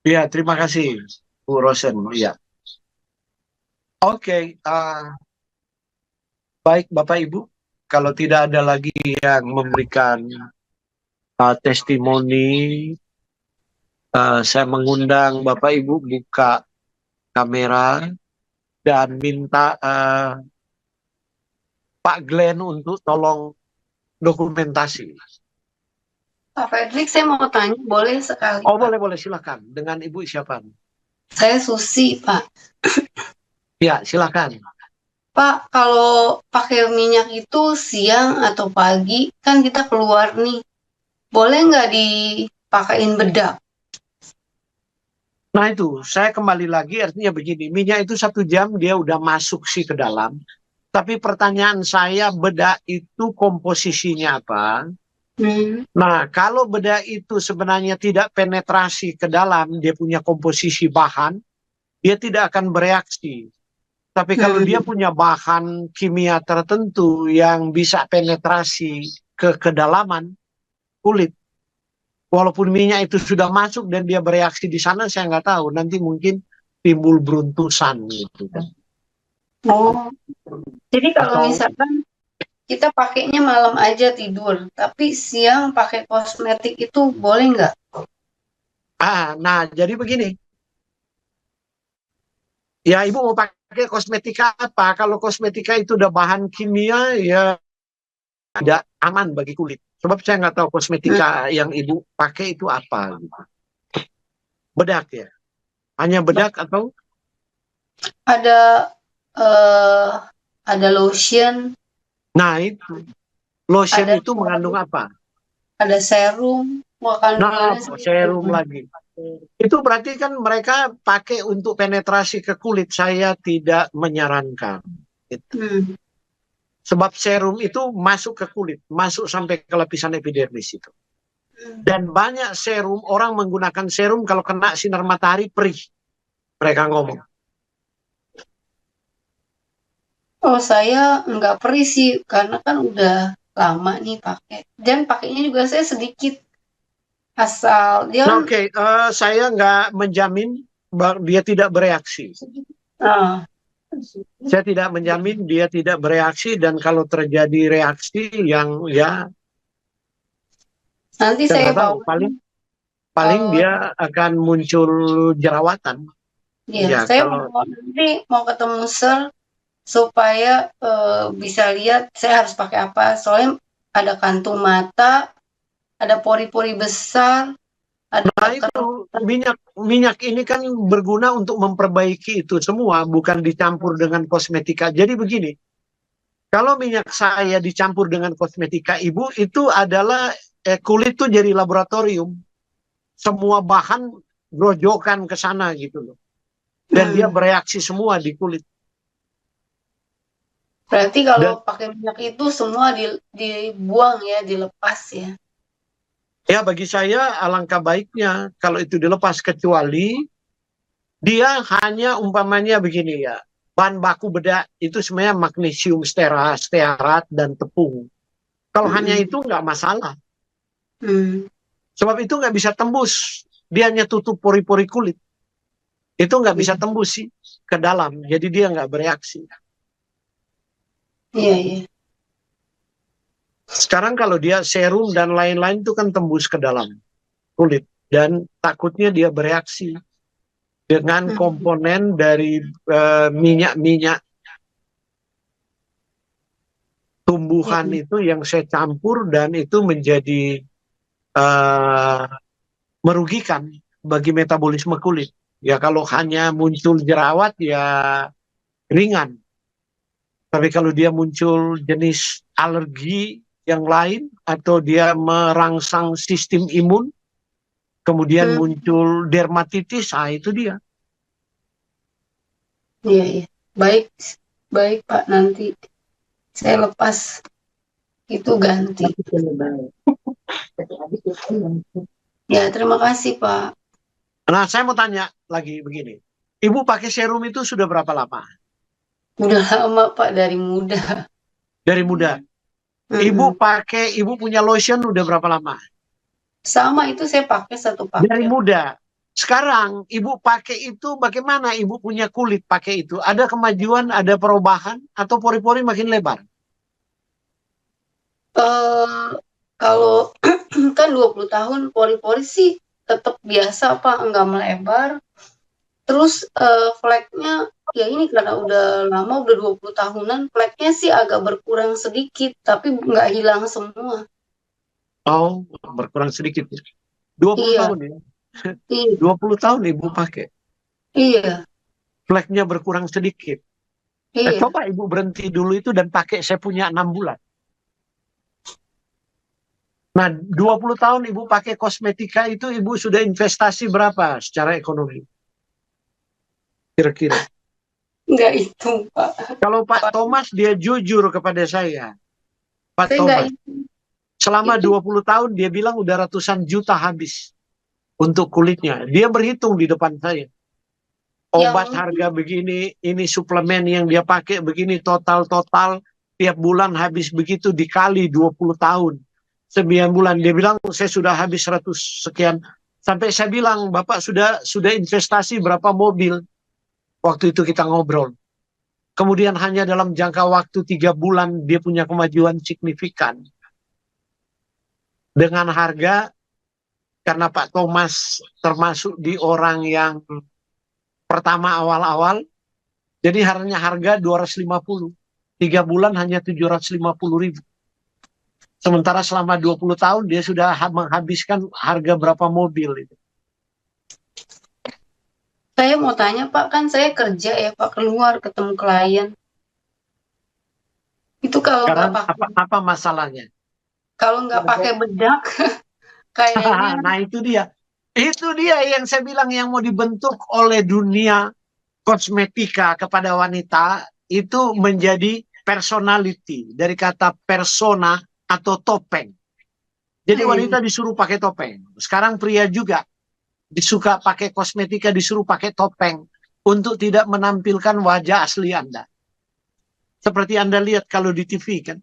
Iya, terima kasih Bu Rosen. Iya. Oke. Baik Bapak Ibu, kalau tidak ada lagi yang memberikan testimoni, saya mengundang Bapak Ibu buka kamera dan minta Pak Glenn untuk tolong dokumentasi. Pak Fredrik, saya mau tanya, boleh sekali? Oh, Pak? boleh, silakan. Dengan Ibu siapa? Saya Susi, Pak. Ya, silakan. Pak, kalau pakai minyak itu siang atau pagi, kan kita keluar nih. Boleh nggak dipakein bedak? Nah itu, saya kembali lagi, artinya begini, minyak itu 1 jam dia udah masuk sih ke dalam. Tapi pertanyaan saya, bedak itu komposisinya apa? Nah, kalau bedak itu sebenarnya tidak penetrasi ke dalam, dia punya komposisi bahan, dia tidak akan bereaksi. Tapi kalau dia punya bahan kimia tertentu yang bisa penetrasi ke kedalaman kulit, walaupun minyak itu sudah masuk dan dia bereaksi di sana, saya nggak tahu. Nanti mungkin timbul beruntusan gitu. Oh, jadi kalau misalkan kita pakainya malam aja tidur, tapi siang pakai kosmetik itu boleh nggak? Nah, jadi begini. Ya, Ibu mau pakai kosmetika apa? Kalau kosmetika itu udah bahan kimia, ya tidak aman bagi kulit. Sebab saya nggak tahu kosmetika yang Ibu pakai itu apa. Bedak ya? Hanya bedak atau? Ada lotion. Nah itu. Lotion itu mengandung apa? Ada serum. Nah, serum lagi. Itu berarti kan mereka pakai untuk penetrasi ke kulit. Saya tidak menyarankan. Sebab serum itu masuk ke kulit, masuk sampai ke lapisan epidermis itu. Dan banyak serum, orang menggunakan serum kalau kena sinar matahari perih. Mereka ngomong. Oh, saya nggak perih sih, karena kan udah lama nih pakai. Dan pakainya juga saya sedikit. Asal dia Nah, kan, oke, saya nggak menjamin dia tidak bereaksi. ah, Saya tidak menjamin dia tidak bereaksi, dan kalau terjadi reaksi yang ya nanti saya saya nggak tahu, bawa. paling Kalau dia akan muncul jerawatan. ya, Ya, saya kalau nanti mau ketemu Sir supaya bisa lihat saya harus pakai apa. Soalnya ada kantung mata, ada pori-pori besar, ada nah itu minyak ini kan berguna untuk memperbaiki itu semua, bukan dicampur dengan kosmetika. Jadi begini, kalau minyak saya dicampur dengan kosmetika ibu, itu adalah kulit tuh jadi laboratorium. Semua bahan grojokan ke sana gitu loh. Dan dia bereaksi semua di kulit. Berarti kalau pakai minyak itu semua dibuang ya, dilepas ya. Ya, bagi saya alangkah baiknya kalau itu dilepas, kecuali dia hanya umpamanya begini ya. Bahan baku bedak itu sebenarnya magnesium stearat dan tepung. Kalau hanya itu nggak masalah. Sebab itu nggak bisa tembus. Dia hanya tutup pori-pori kulit. Itu nggak bisa tembus sih ke dalam. Jadi dia nggak bereaksi. Iya, iya. Sekarang kalau dia serum dan lain-lain itu kan tembus ke dalam kulit. Dan takutnya dia bereaksi dengan komponen dari minyak-minyak tumbuhan itu yang saya campur, dan itu menjadi merugikan bagi metabolisme kulit. Ya kalau hanya muncul jerawat ya ringan. Tapi kalau dia muncul jenis alergi yang lain, atau dia merangsang sistem imun, kemudian muncul dermatitis, itu dia. Iya, iya. Baik, baik Pak, nanti saya lepas itu ganti. Ya, terima kasih Pak. Nah, saya mau tanya lagi begini. Ibu pakai serum itu sudah berapa lama? Udah lama Pak, dari muda. Dari muda. Ibu punya lotion udah berapa lama? Sama, itu saya pakai satu paket. Dari muda. Sekarang ibu pakai itu, bagaimana ibu punya kulit pakai itu? Ada kemajuan, ada perubahan, atau pori-pori makin lebar? Kalau kan 20 tahun pori-pori sih tetap biasa Pak, enggak melebar. Terus fleknya ya ini karena udah lama, udah 20 tahunan, fleknya sih agak berkurang sedikit, tapi nggak hilang semua. Oh, berkurang sedikit. 20 tahun ya? 20 tahun ibu pakai? Iya. Fleknya berkurang sedikit. Iya. Coba ibu berhenti dulu itu dan pakai, saya punya 6 bulan. Nah, 20 tahun ibu pakai kosmetika itu, ibu sudah investasi berapa secara ekonomi? Kira-kira. Enggak itu, Pak. Kalau Pak Thomas, dia jujur kepada saya. Pak Thomas, selama 20 tahun dia bilang udah ratusan juta habis untuk kulitnya. Dia berhitung di depan saya. Obat harga begini, ini suplemen yang dia pakai begini, total tiap bulan habis begitu, dikali 20 tahun. 9 bulan, dia bilang saya sudah habis 100 sekian. Sampai saya bilang, Bapak sudah investasi berapa mobil? Waktu itu kita ngobrol. Kemudian hanya dalam jangka waktu 3 bulan dia punya kemajuan signifikan. Dengan harga, karena Pak Thomas termasuk di orang yang pertama awal-awal, jadi harga 250. 3 bulan hanya 750.000. Sementara selama 20 tahun dia sudah menghabiskan harga berapa mobil itu. Saya mau tanya Pak, kan saya kerja ya Pak, keluar ketemu klien. Itu kalau nggak pakai, apa masalahnya? Kalau nggak pakai bedak, kayaknya. Nah itu dia. Itu dia yang saya bilang, yang mau dibentuk oleh dunia kosmetika kepada wanita itu menjadi personality, dari kata persona atau topeng. Jadi wanita disuruh pakai topeng. Sekarang pria juga disuka pakai kosmetika, disuruh pakai topeng untuk tidak menampilkan wajah asli Anda. Seperti Anda lihat kalau di TV kan.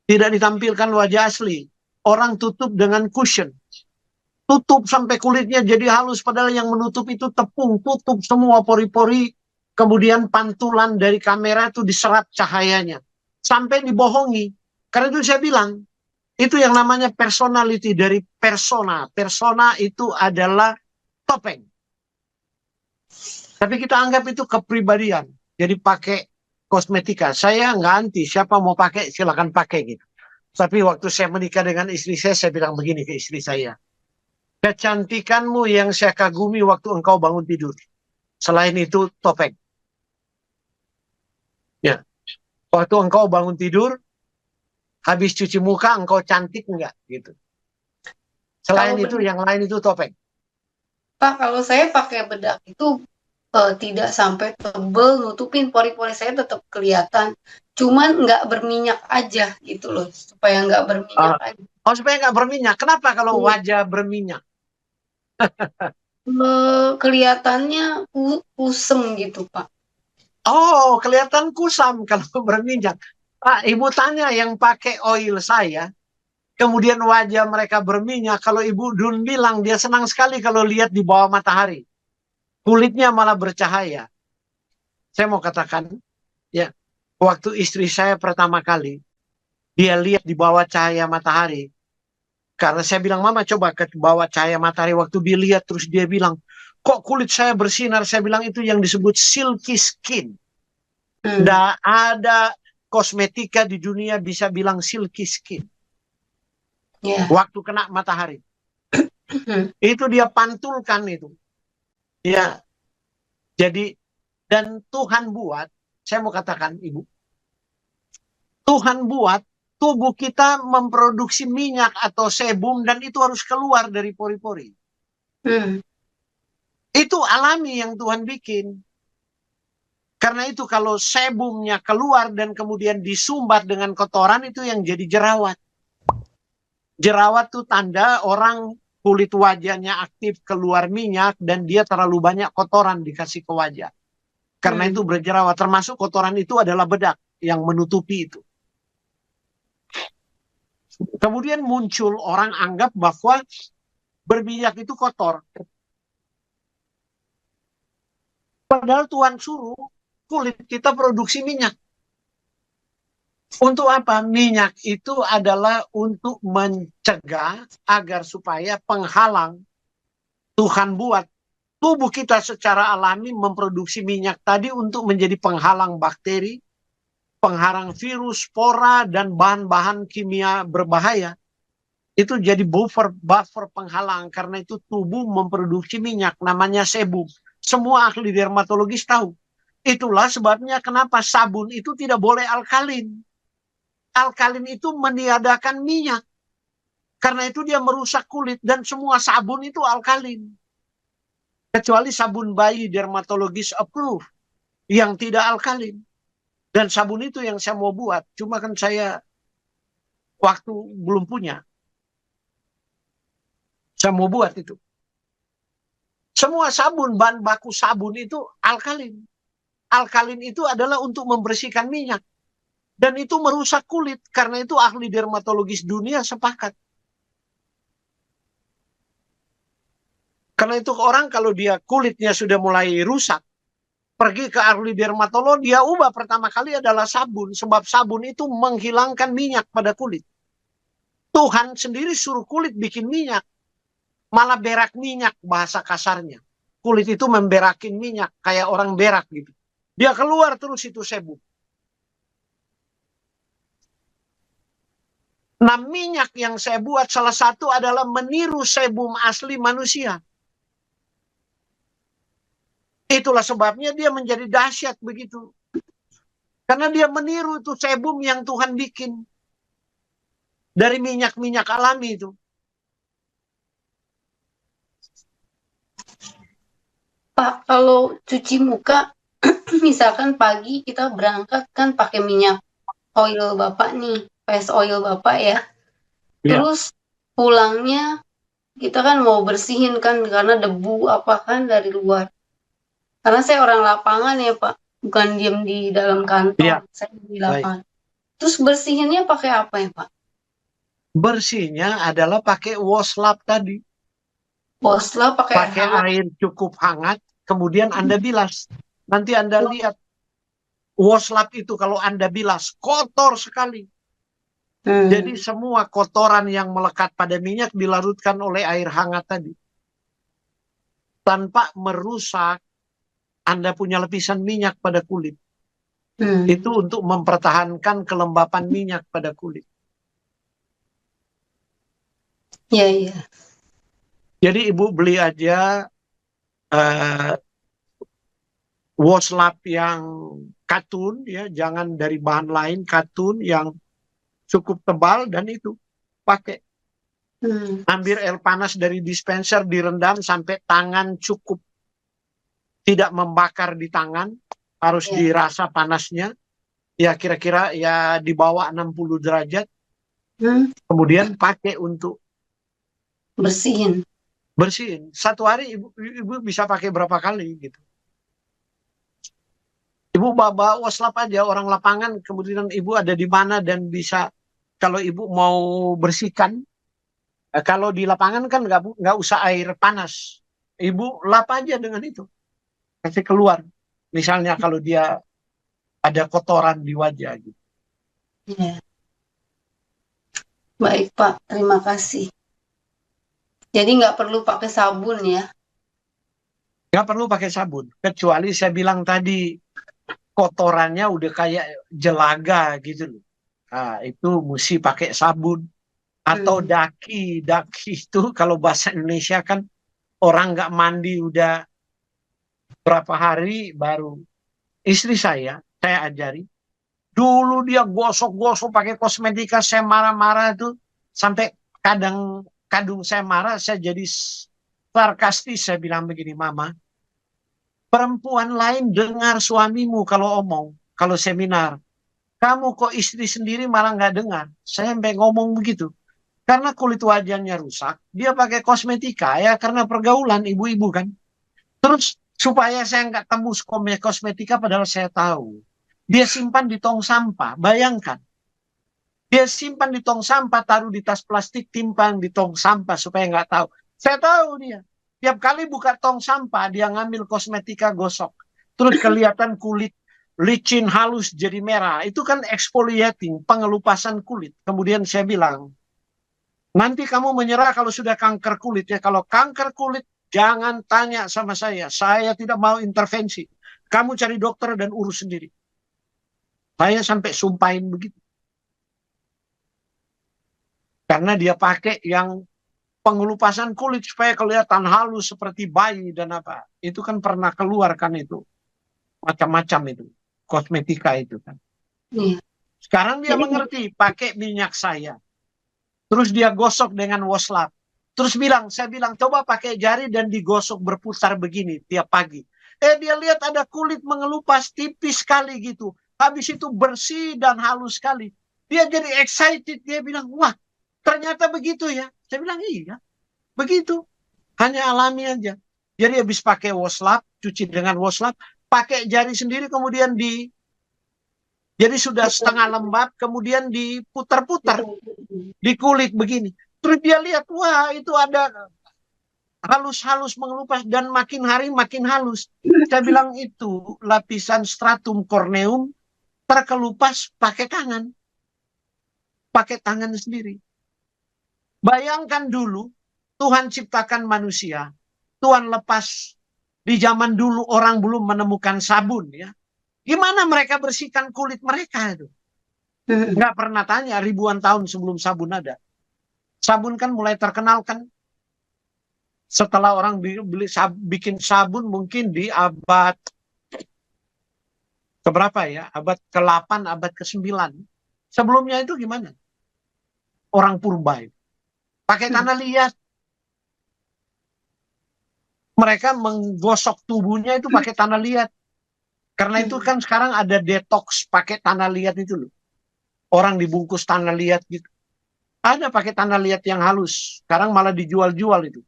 Tidak ditampilkan wajah asli. Orang tutup dengan cushion. Tutup sampai kulitnya jadi halus, padahal yang menutup itu tepung, tutup semua pori-pori, kemudian pantulan dari kamera itu diserap cahayanya. Sampai dibohongi. Karena itu saya bilang, itu yang namanya personality dari persona. Persona itu adalah topeng. Tapi kita anggap itu kepribadian. Jadi pakai kosmetika. Saya nggak anti, siapa mau pakai silakan pakai gitu. Tapi waktu saya menikah dengan istri saya bilang begini ke istri saya. Kecantikanmu yang saya kagumi waktu engkau bangun tidur. Selain itu topeng. Ya. Waktu engkau bangun tidur, habis cuci muka engkau cantik enggak gitu. Selain itu yang lain itu topeng. Pak, kalau saya pakai bedak itu tidak sampai tebel, nutupin pori-pori saya tetap kelihatan. Cuman nggak berminyak aja gitu loh, supaya nggak berminyak aja. Oh, supaya nggak berminyak. Kenapa kalau wajah berminyak? Kelihatannya kusem gitu, Pak. Oh, kelihatan kusam kalau berminyak. Pak, Ibu tanya yang pakai oil saya, kemudian wajah mereka berminyak. Kalau Ibu Dun bilang dia senang sekali kalau lihat di bawah matahari. Kulitnya malah bercahaya. Saya mau katakan, ya, waktu istri saya pertama kali, dia lihat di bawah cahaya matahari. Karena saya bilang, Mama coba ke bawah cahaya matahari. Waktu dia lihat terus dia bilang, kok kulit saya bersinar? Saya bilang itu yang disebut silky skin. Nggak ada kosmetika di dunia bisa bilang silky skin. Waktu kena matahari. Itu dia pantulkan itu. Ya. Jadi, dan Tuhan buat, saya mau katakan Ibu, Tuhan buat tubuh kita memproduksi minyak atau sebum dan itu harus keluar dari pori-pori. Itu alami yang Tuhan bikin. Karena itu kalau sebumnya keluar dan kemudian disumbat dengan kotoran itu yang jadi jerawat. Jerawat itu tanda orang kulit wajahnya aktif keluar minyak dan dia terlalu banyak kotoran dikasih ke wajah. Karena itu berjerawat. Termasuk kotoran itu adalah bedak yang menutupi itu. Kemudian muncul orang anggap bahwa berminyak itu kotor. Padahal Tuhan suruh kulit kita produksi minyak. Untuk apa? Minyak itu adalah untuk mencegah agar supaya penghalang. Tuhan buat tubuh kita secara alami memproduksi minyak tadi untuk menjadi penghalang bakteri, penghalang virus, spora, dan bahan-bahan kimia berbahaya. Itu jadi buffer penghalang. Karena itu tubuh memproduksi minyak, namanya sebum. Semua ahli dermatologis tahu. Itulah sebabnya kenapa sabun itu tidak boleh alkalin. Alkalin itu meniadakan minyak. Karena itu dia merusak kulit dan semua sabun itu alkalin. Kecuali sabun bayi dermatologis approved yang tidak alkalin. Dan sabun itu yang saya mau buat. Cuma kan saya waktu belum punya. Saya mau buat itu. Semua sabun, bahan baku sabun itu alkalin. Alkalin itu adalah untuk membersihkan minyak. Dan itu merusak kulit. Karena itu ahli dermatologis dunia sepakat. Karena itu orang kalau dia kulitnya sudah mulai rusak, pergi ke ahli dermatolog, dia ubah pertama kali adalah sabun. Sebab sabun itu menghilangkan minyak pada kulit. Tuhan sendiri suruh kulit bikin minyak. Malah berak minyak bahasa kasarnya. Kulit itu memberakin minyak. Kayak orang berak gitu. Dia keluar terus itu sebum. Nah minyak yang saya buat salah satu adalah meniru sebum asli manusia. Itulah sebabnya dia menjadi dahsyat begitu. Karena dia meniru itu sebum yang Tuhan bikin. Dari minyak-minyak alami itu. Pak, kalau cuci muka, misalkan pagi kita berangkat kan pakai minyak oil Bapak nih, face oil Bapak ya. Terus pulangnya kita kan mau bersihin kan karena debu apa kan dari luar. Karena saya orang lapangan ya Pak. bukan diem di dalam kantor. Iya. Saya di lapangan. Terus bersihinnya pakai apa ya, Pak? Bersihnya adalah pakai waslap tadi. Waslap pakai Pakai air cukup hangat, kemudian Anda bilas. Nanti Anda lihat waslap itu kalau Anda bilas kotor sekali. Jadi semua kotoran yang melekat pada minyak dilarutkan oleh air hangat tadi. Tanpa merusak Anda punya lapisan minyak pada kulit. Itu untuk mempertahankan kelembapan minyak pada kulit. Iya, iya. Jadi Ibu beli aja waslap yang katun, ya, jangan dari bahan lain, katun yang cukup tebal, dan itu pakai. Ambil air panas dari dispenser, direndam sampai tangan cukup tidak membakar di tangan, harus dirasa panasnya, ya kira-kira ya di bawah 60 derajat. Kemudian pakai untuk bersihin. Satu hari ibu bisa pakai berapa kali gitu. Ibu bawa waslap aja, orang lapangan, kemudian ibu ada di mana dan bisa, kalau ibu mau bersihkan, kalau di lapangan kan nggak usah air panas, ibu lap aja dengan itu, kasih keluar. Misalnya kalau dia ada kotoran di wajah gitu. Ya. Baik Pak, terima kasih. Jadi nggak perlu pakai sabun ya? Nggak perlu pakai sabun, kecuali saya bilang tadi kotorannya udah kayak jelaga gitu loh. Nah, itu mesti pakai sabun. Atau daki itu kalau bahasa Indonesia kan orang nggak mandi udah berapa hari baru. Istri saya ajari. Dulu dia gosok-gosok pakai kosmetika, saya marah-marah itu sampai kadung saya marah, saya jadi sarkastis, saya bilang begini, Mama, perempuan lain dengar suamimu kalau omong, kalau seminar. Kamu kok istri sendiri malah nggak dengar. Saya sampai ngomong begitu. Karena kulit wajahnya rusak, dia pakai kosmetika ya karena pergaulan ibu-ibu kan. Terus supaya saya nggak tembus kosmetika padahal saya tahu. Dia simpan di tong sampah, bayangkan. Dia simpan di tong sampah, taruh di tas plastik, timpang di tong sampah supaya nggak tahu. Saya tahu dia. Tiap kali buka tong sampah, dia ngambil kosmetika gosok. Terus kelihatan kulit licin halus jadi merah. Itu kan exfoliating, pengelupasan kulit. Kemudian saya bilang, nanti kamu menyerah kalau sudah kanker kulit ya. Kalau kanker kulit, jangan tanya sama saya. Saya tidak mau intervensi. Kamu cari dokter dan urus sendiri. Saya sampai sumpahin begitu. Karena dia pakai yang pengelupasan kulit supaya kelihatan halus seperti bayi dan apa. Itu kan pernah keluar kan itu. Macam-macam itu. Kosmetika itu kan. Sekarang dia mengerti pakai minyak saya. Terus dia gosok dengan waslap. Terus saya bilang, coba pakai jari dan digosok berputar begini tiap pagi. Dia lihat ada kulit mengelupas tipis sekali gitu. Habis itu bersih dan halus sekali. Dia jadi excited. Dia bilang, wah ternyata begitu ya. Saya bilang, iya. Begitu. Hanya alami aja. Jadi habis pakai waslap, cuci dengan waslap, pakai jari sendiri kemudian jadi sudah setengah lembab, kemudian diputar-putar di kulit begini. Terus dia lihat, wah itu ada halus-halus mengelupas dan makin hari makin halus. Saya bilang itu lapisan stratum corneum terkelupas pakai tangan. Pakai tangan sendiri. Bayangkan dulu Tuhan ciptakan manusia. Tuhan lepas di zaman dulu orang belum menemukan sabun ya. Gimana mereka bersihkan kulit mereka itu? Nggak pernah tanya ribuan tahun sebelum sabun ada. Sabun kan mulai terkenal kan setelah orang bikin sabun mungkin di abad keberapa ya? Abad ke-8, abad ke-9. Sebelumnya itu gimana? Orang purba itu. Pakai tanah liat. Mereka menggosok tubuhnya itu pakai tanah liat. Karena itu kan sekarang ada detox pakai tanah liat itu loh. Orang dibungkus tanah liat gitu. Ada pakai tanah liat yang halus. Sekarang malah dijual-jual itu.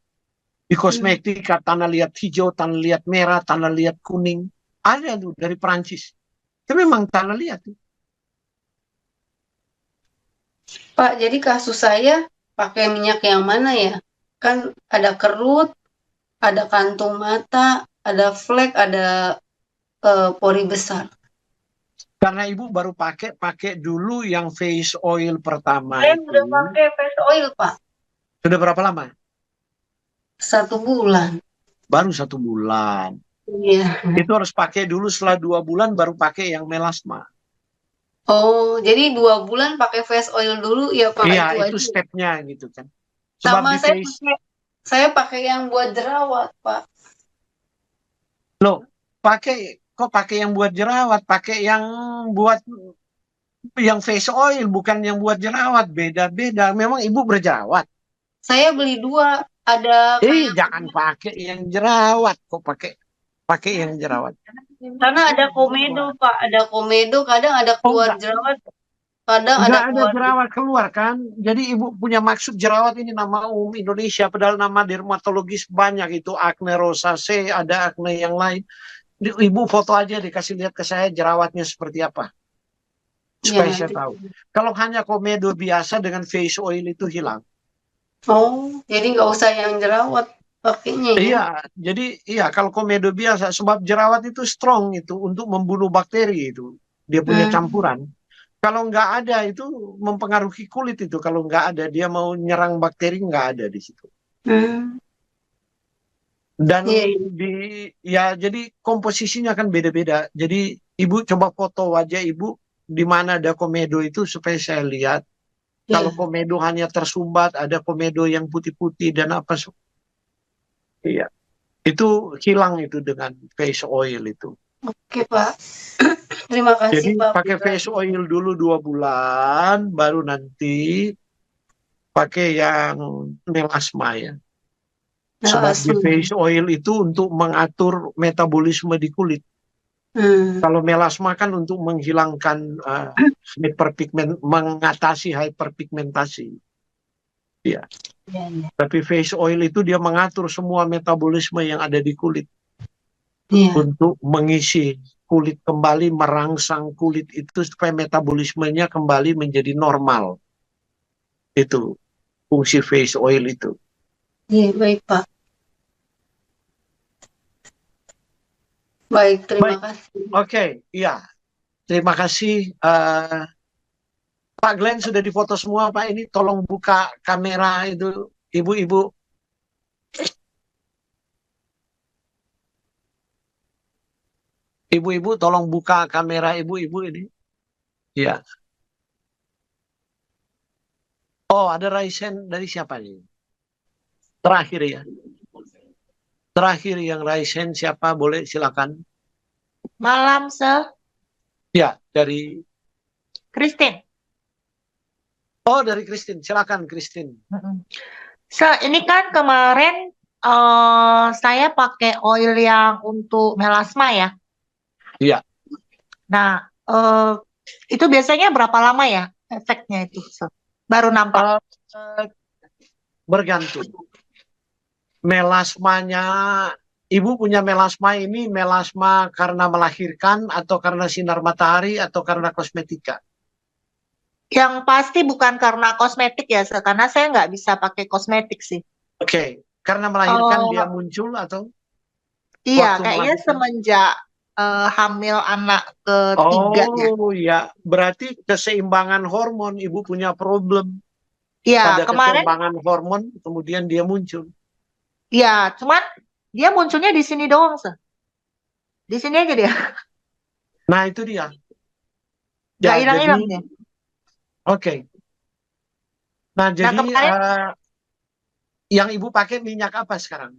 Di kosmetika, tanah liat hijau, tanah liat merah, tanah liat kuning. Ada tuh dari Perancis. Itu memang salah lihat tuh. Pak, jadi kasus saya pakai minyak yang mana ya? Kan ada kerut, ada kantung mata, ada flek, ada pori besar. Karena ibu baru pakai dulu yang face oil pertama Saya itu. udah pakai face oil, Pak. Sudah berapa lama? 1 bulan. Baru 1 bulan. Iya. Itu harus pakai dulu, setelah 2 bulan baru pakai yang melasma. Oh, jadi 2 bulan pakai face oil dulu ya Pak? Iya, itu aja. stepnya gitu kan. Sebab Sama di face, saya pakai yang buat jerawat, Pak. loh, kok pakai yang buat jerawat, pakai yang buat yang face oil, bukan yang buat jerawat. Beda-beda. Memang ibu berjerawat? Saya beli 2, ada kayak Jangan pakai yang jerawat, kok pakai yang jerawat. karena ada komedo, Pak. Ada komedo, kadang ada keluar jerawat, kadang Enggak ada ada keluar. jerawat keluar kan? Jadi ibu punya maksud jerawat ini nama umum Indonesia, padahal nama dermatologis banyak, itu akne rosacea, ada akne yang lain. Ibu foto aja, dikasih lihat ke saya jerawatnya seperti apa, supaya Ya, saya tahu. Kalau hanya komedo biasa dengan face oil itu hilang. oh, jadi nggak usah yang jerawat pakainya ya? Iya, jadi iya kalau komedo biasa, sebab jerawat itu strong itu untuk membunuh bakteri itu, dia punya campuran. Kalau nggak ada itu mempengaruhi kulit itu. Kalau nggak ada, dia mau nyerang bakteri, nggak ada di situ. Dan jadi komposisinya kan beda-beda. Jadi ibu coba foto wajah ibu di mana ada komedo itu supaya saya lihat. Kalau komedo hanya tersumbat, ada komedo yang putih-putih dan apa. Iya, itu hilang itu dengan face oil itu. Oke Pak, terima kasih Jadi Pak. pakai face oil dulu 2 bulan, baru nanti pakai yang melasma ya. Sebab di face oil itu untuk mengatur metabolisme di kulit. Kalau melasma kan untuk menghilangkan mengatasi hyperpigmentasi. Ya. Tapi face oil itu dia mengatur semua metabolisme yang ada di kulit. Untuk mengisi kulit kembali, merangsang kulit itu supaya metabolismenya kembali menjadi normal. Itu fungsi face oil itu. Iya, baik Pak. Baik, terima kasih. Oke, iya. Terima kasih. Pak Glenn sudah difoto semua Pak, ini tolong buka kamera itu, ibu-ibu. Ibu-ibu tolong buka kamera ibu-ibu ini. Ya. Oh, ada raisen dari siapa nih? Terakhir ya. Terakhir yang raisen siapa? Boleh silakan. Malam, Sir. Ya, dari Christine. Oh, dari Christine. Silakan, Christine. Sir, ini kan kemarin saya pakai oil yang untuk melasma ya. Iya. Nah, itu biasanya berapa lama ya efeknya itu, Sir? Baru nampak. Bergantung. Melasmanya, ibu punya melasma ini melasma karena melahirkan atau karena sinar matahari atau karena kosmetika? Yang pasti bukan karena kosmetik ya, Sir, karena saya nggak bisa pakai kosmetik sih. Oke, karena melahirkan dia muncul atau? Iya, kayaknya semenjak hamil anak ketiga ya. Oh ya, berarti keseimbangan hormon ibu punya problem. Iya, pada keseimbangan hormon kemudian dia muncul. Iya, cuman dia munculnya di sini doang, Sir. Di sini aja dia. Nah, itu dia. Nggak hilang-hilang ya. Oke. Nah, jadi yang ibu pakai minyak apa sekarang?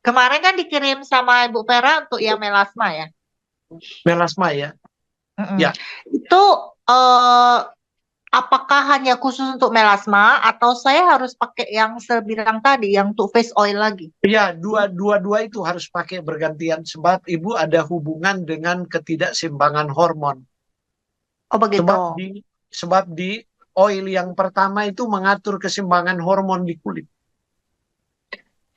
Kemarin kan dikirim sama Ibu Vera untuk yang melasma ya. Melasma ya. Ya. Itu apakah hanya khusus untuk melasma atau saya harus pakai yang saya bilang tadi, yang untuk face oil lagi? Iya, dua itu harus pakai bergantian sebab ibu ada hubungan dengan ketidakseimbangan hormon. Oh begitu. Sebab di oil yang pertama itu mengatur keseimbangan hormon di kulit.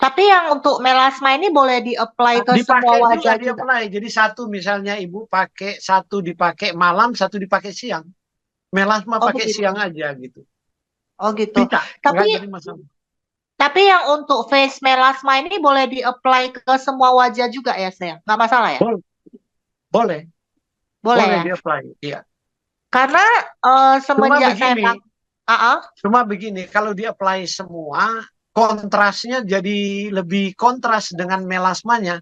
Tapi yang untuk melasma ini boleh di-apply ke semua Dipakai juga, wajah juga. di-apply. Jadi satu misalnya ibu pakai, satu dipakai malam, satu dipakai siang. Melasma Oh pakai begitu. siang aja gitu. Oh gitu. Bisa, Tapi nggak jadi masalah. tapi yang untuk face melasma ini boleh di-apply ke semua wajah juga ya, saya? Nggak masalah ya? Boleh, boleh, Boleh boleh ya? di-apply. Iya. Karena Cuma semenjak saya begini, Ah, cuma begini, kalau di-apply semua, kontrasnya jadi lebih kontras dengan melasmanya.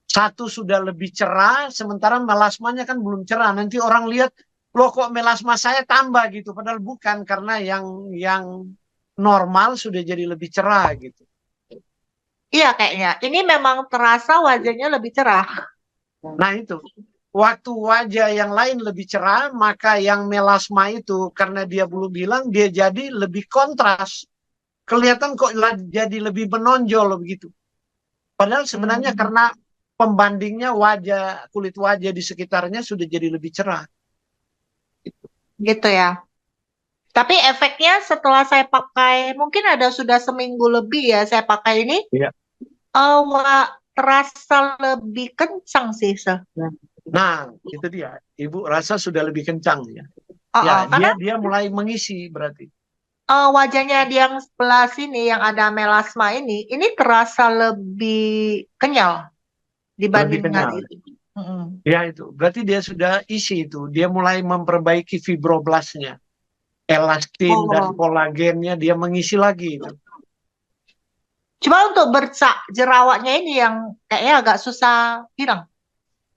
Satu sudah lebih cerah, sementara melasmanya kan belum cerah. Nanti orang lihat, loh kok melasma saya tambah gitu. Padahal bukan, karena yang normal sudah jadi lebih cerah gitu. iya kayaknya. Ini memang terasa wajahnya lebih cerah. Nah itu, waktu wajah yang lain lebih cerah, maka yang melasma itu, karena dia belum bilang, dia jadi lebih kontras. Kelihatan kok jadi lebih menonjol begitu. Padahal sebenarnya karena pembandingnya kulit wajah di sekitarnya sudah jadi lebih cerah. Gitu ya. Tapi efeknya setelah saya pakai, mungkin sudah seminggu lebih ya saya pakai ini, Iya. terasa lebih kencang sih. Nah, itu dia. Ibu rasa sudah lebih kencang ya. Karena dia mulai mengisi berarti. wajahnya yang sebelah sini yang ada melasma ini terasa lebih kenyal dibandingkan kenyal. itu. Ya itu, berarti dia sudah isi itu. Dia mulai memperbaiki fibroblasnya, elastin dan kolagennya dia mengisi lagi itu. Cuma untuk bercak jerawatnya ini yang kayaknya agak susah hilang.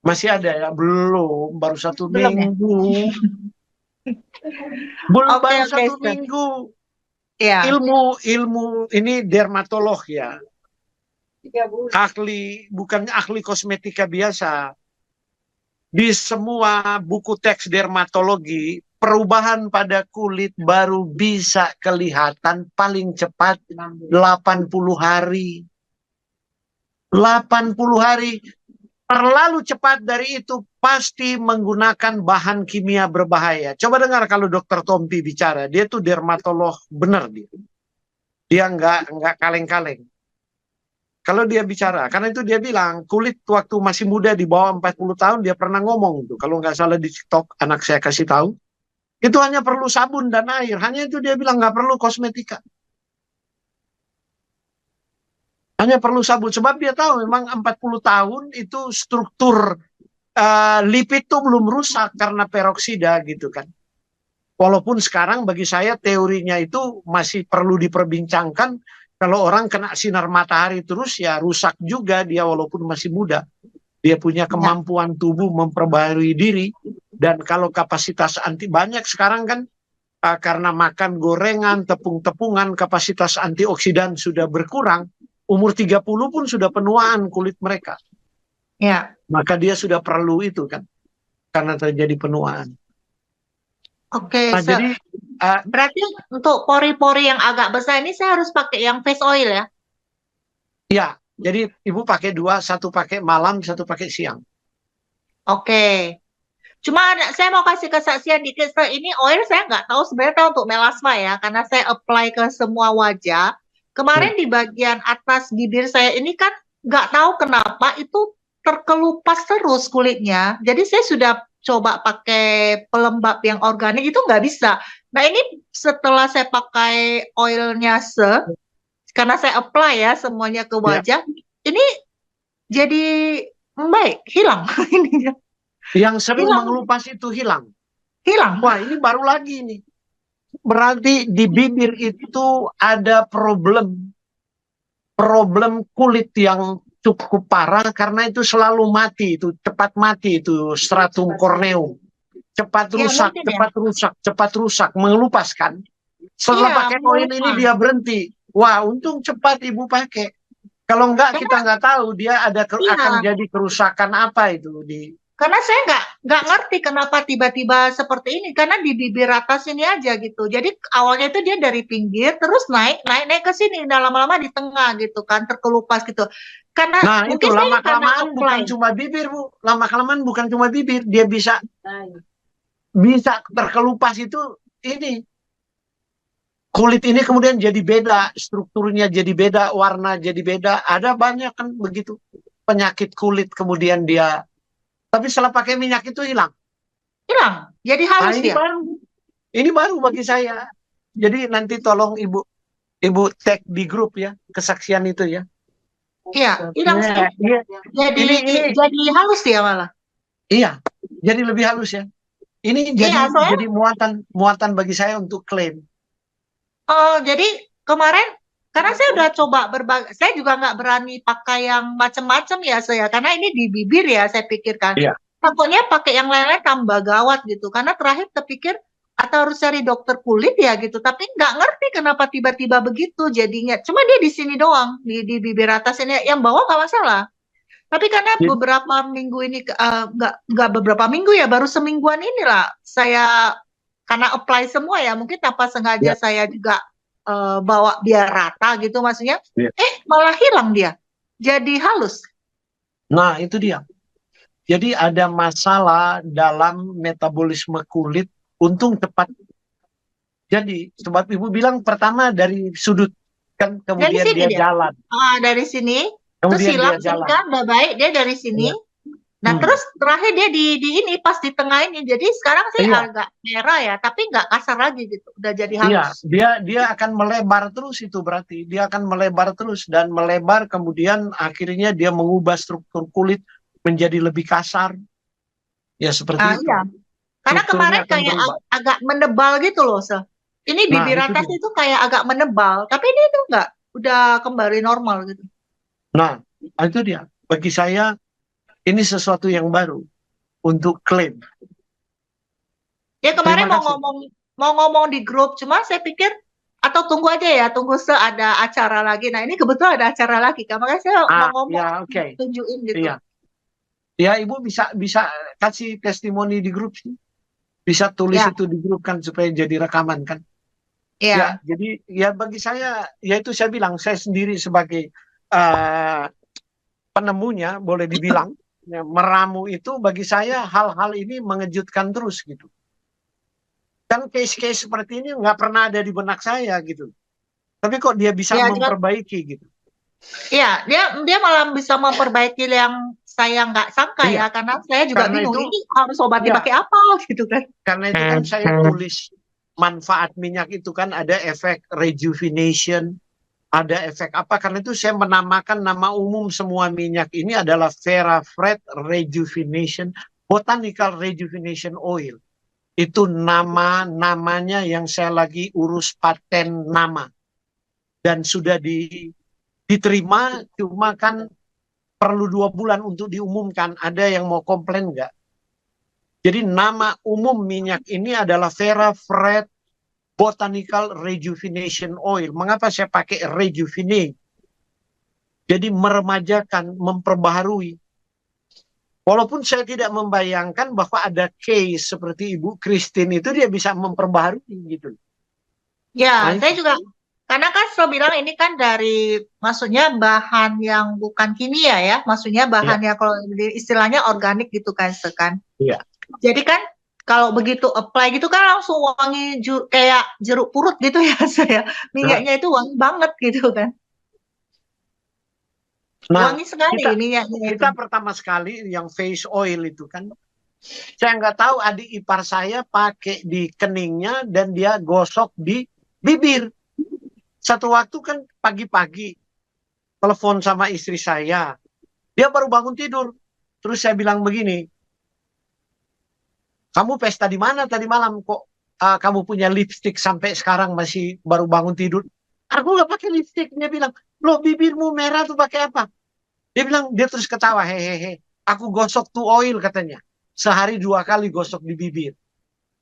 Masih ada ya? Belum, baru 1 Belum ya? minggu. Belum, Oke, baru oke, 1 Ustaz. minggu. Iya. Ilmu ini dermatolog ya. Bukan ahli kosmetika biasa. Di semua buku teks dermatologi, perubahan pada kulit baru bisa kelihatan paling cepat 80 hari. 80 hari. Terlalu cepat dari itu pasti menggunakan bahan kimia berbahaya. Coba dengar kalau Dr. Tompi bicara. Dia tuh dermatolog benar dia. Dia nggak kaleng-kaleng. Kalau dia bicara, karena itu dia bilang kulit waktu masih muda di bawah 40 tahun dia pernah ngomong itu. Kalau nggak salah di TikTok anak saya kasih tahu. Itu hanya perlu sabun dan air. Hanya itu dia bilang nggak perlu kosmetika. Hanya perlu sabun. Sebab dia tahu memang 40 tahun itu struktur lipid itu belum rusak karena peroksida gitu kan. Walaupun sekarang bagi saya teorinya itu masih perlu diperbincangkan. Kalau orang kena sinar matahari terus ya rusak juga dia walaupun masih muda. Dia punya kemampuan tubuh memperbarui diri. Dan kalau kapasitas banyak sekarang kan karena makan gorengan, tepung-tepungan, kapasitas antioksidan sudah berkurang. Umur 30 pun sudah penuaan kulit mereka. Ya. Maka dia sudah perlu itu kan. Karena terjadi penuaan. Oke, Nah, jadi berarti untuk pori-pori yang agak besar ini saya harus pakai yang face oil ya? Ya, jadi ibu pakai 2, satu pakai malam, satu pakai siang. Oke. Cuma saya mau kasih kesaksian dikit, ini oil saya nggak tahu sebenarnya untuk melasma ya, karena saya apply ke semua wajah. Kemarin di bagian atas bibir saya ini kan nggak tahu kenapa itu terkelupas terus kulitnya. Jadi saya sudah coba pakai pelembab yang organik itu nggak bisa. Nah ini setelah saya pakai oilnya karena saya apply ya semuanya ke wajah, ini jadi baik, hilang ininya. Yang sering mengelupas itu hilang. Hilang. Wah ini baru lagi nih. Berarti di bibir itu ada problem kulit yang cukup parah karena itu selalu mati, itu cepat mati itu stratum corneum. Cepat rusak, mengelupas kan. Setelah pakai oil ini dia berhenti. Wah, untung cepat ibu pakai. Kalau enggak kita nggak tahu dia akan jadi kerusakan apa itu di. Karena saya nggak ngerti kenapa tiba-tiba seperti ini, karena di bibir atas ini aja gitu. Jadi awalnya itu dia dari pinggir terus naik ke sini, dan lama-lama di tengah gitu kan, terkelupas gitu. Karena nah itu lama-kelamaan bukan cuma bibir Bu, lama-kelamaan bukan cuma bibir, dia bisa terkelupas itu ini. kulit ini kemudian jadi beda, strukturnya jadi beda, warna jadi beda. Ada banyak kan begitu penyakit kulit kemudian dia. Tapi setelah pakai minyak itu hilang. Hilang. Jadi halus ini dia. Ini baru bagi saya. Jadi nanti tolong Ibu tag di grup ya kesaksian itu ya. Iya, hilang sih. Iya. Jadi halus dia malah. Iya, jadi lebih halus ya. Ini jadi muatan bagi saya untuk klaim. Oh, jadi kemarin karena saya udah coba saya juga nggak berani pakai yang macam-macam ya saya, karena ini di bibir ya saya pikirkan. Iya. Takutnya pakai yang lain-lain tambah gawat gitu. Karena terakhir terpikir atau harus cari dokter kulit ya gitu, tapi nggak ngerti kenapa tiba-tiba begitu jadinya. Cuma dia di sini doang, di bibir atas ini, yang bawah nggak masalah. Tapi karena beberapa minggu ini nggak beberapa minggu ya, baru semingguan inilah saya karena apply semua ya, mungkin tanpa sengaja saya juga bawa biar rata gitu maksudnya. Malah hilang dia, jadi halus. Nah itu dia. Jadi ada masalah dalam metabolisme kulit. Untung cepat. Jadi sebab Ibu bilang pertama dari sudut kan, kemudian dia jalan. Dari sini. Kemudian terus hilang dia jalan. Kan udah baik dia dari sini. Nah terus terakhir dia di ini pas di tengah ini. Jadi sekarang sih agak merah ya, tapi nggak kasar lagi gitu. Udah jadi halus. Iya, dia akan melebar terus itu berarti. Dia akan melebar terus dan melebar kemudian akhirnya dia mengubah struktur kulit menjadi lebih kasar. Ya seperti itu. Iya. Karena kemarin kayak agak menebal gitu loh, Ini bibir atas itu kayak agak menebal, tapi ini itu enggak, udah kembali normal gitu. Nah, itu dia. Bagi saya ini sesuatu yang baru untuk klaim. Ya kemarin mau ngomong di grup, cuma saya pikir atau tunggu aja ya, tunggu ada acara lagi. Nah ini kebetulan ada acara lagi, kan makanya saya mau ngomong, tunjukin gitu. Iya. Ya Ibu bisa kasih testimoni di grup sih. Bisa tulis itu di grup kan supaya jadi rekaman kan. Ya, jadi ya bagi saya, ya itu saya bilang, saya sendiri sebagai penemunya boleh dibilang, ya, meramu itu bagi saya hal-hal ini mengejutkan terus gitu. Kan case-case seperti ini nggak pernah ada di benak saya gitu. Tapi kok dia bisa memperbaiki gitu. Iya, dia malah bisa memperbaiki yang saya nggak sangka ya, karena saya juga bingung ini harus obat dipakai apa gitu kan. Karena itu kan saya tulis manfaat minyak itu kan ada efek rejuvenation, ada efek apa, karena itu saya menamakan nama umum semua minyak ini adalah Ferafred Rejuvenation Botanical Rejuvenation Oil. Itu namanya yang saya lagi urus paten nama dan sudah diterima, cuma kan perlu 2 bulan untuk diumumkan. Ada yang mau komplain nggak? Jadi nama umum minyak ini adalah Ferafred Botanical Rejuvenation Oil. Mengapa saya pakai rejuvenate? Jadi meremajakan, memperbaharui. Walaupun saya tidak membayangkan bahwa ada case seperti Ibu Christine itu dia bisa memperbaharui gitu. Ya, saya juga. Karena kan saya bilang ini kan dari, maksudnya bahan yang bukan kimia ya, maksudnya bahan yang kalau istilahnya organik gitu kan, Iya. Jadi kan kalau begitu apply gitu kan langsung wangi kayak jeruk purut gitu ya saya. Minyaknya itu wangi banget gitu kan. Nah, wangi sekali minyaknya kita pertama sekali yang face oil itu kan, saya nggak tahu adik ipar saya pakai di keningnya dan dia gosok di bibir. Satu waktu kan pagi-pagi telepon sama istri saya, dia baru bangun tidur, terus saya bilang begini, kamu pesta di mana tadi malam kok kamu punya lipstick sampai sekarang masih baru bangun tidur? Aku nggak pakai lipstick. Dia bilang, loh bibirmu merah tuh pakai apa? Dia terus ketawa, hehehe, aku gosok tuh oil katanya, sehari 2 kali gosok di bibir.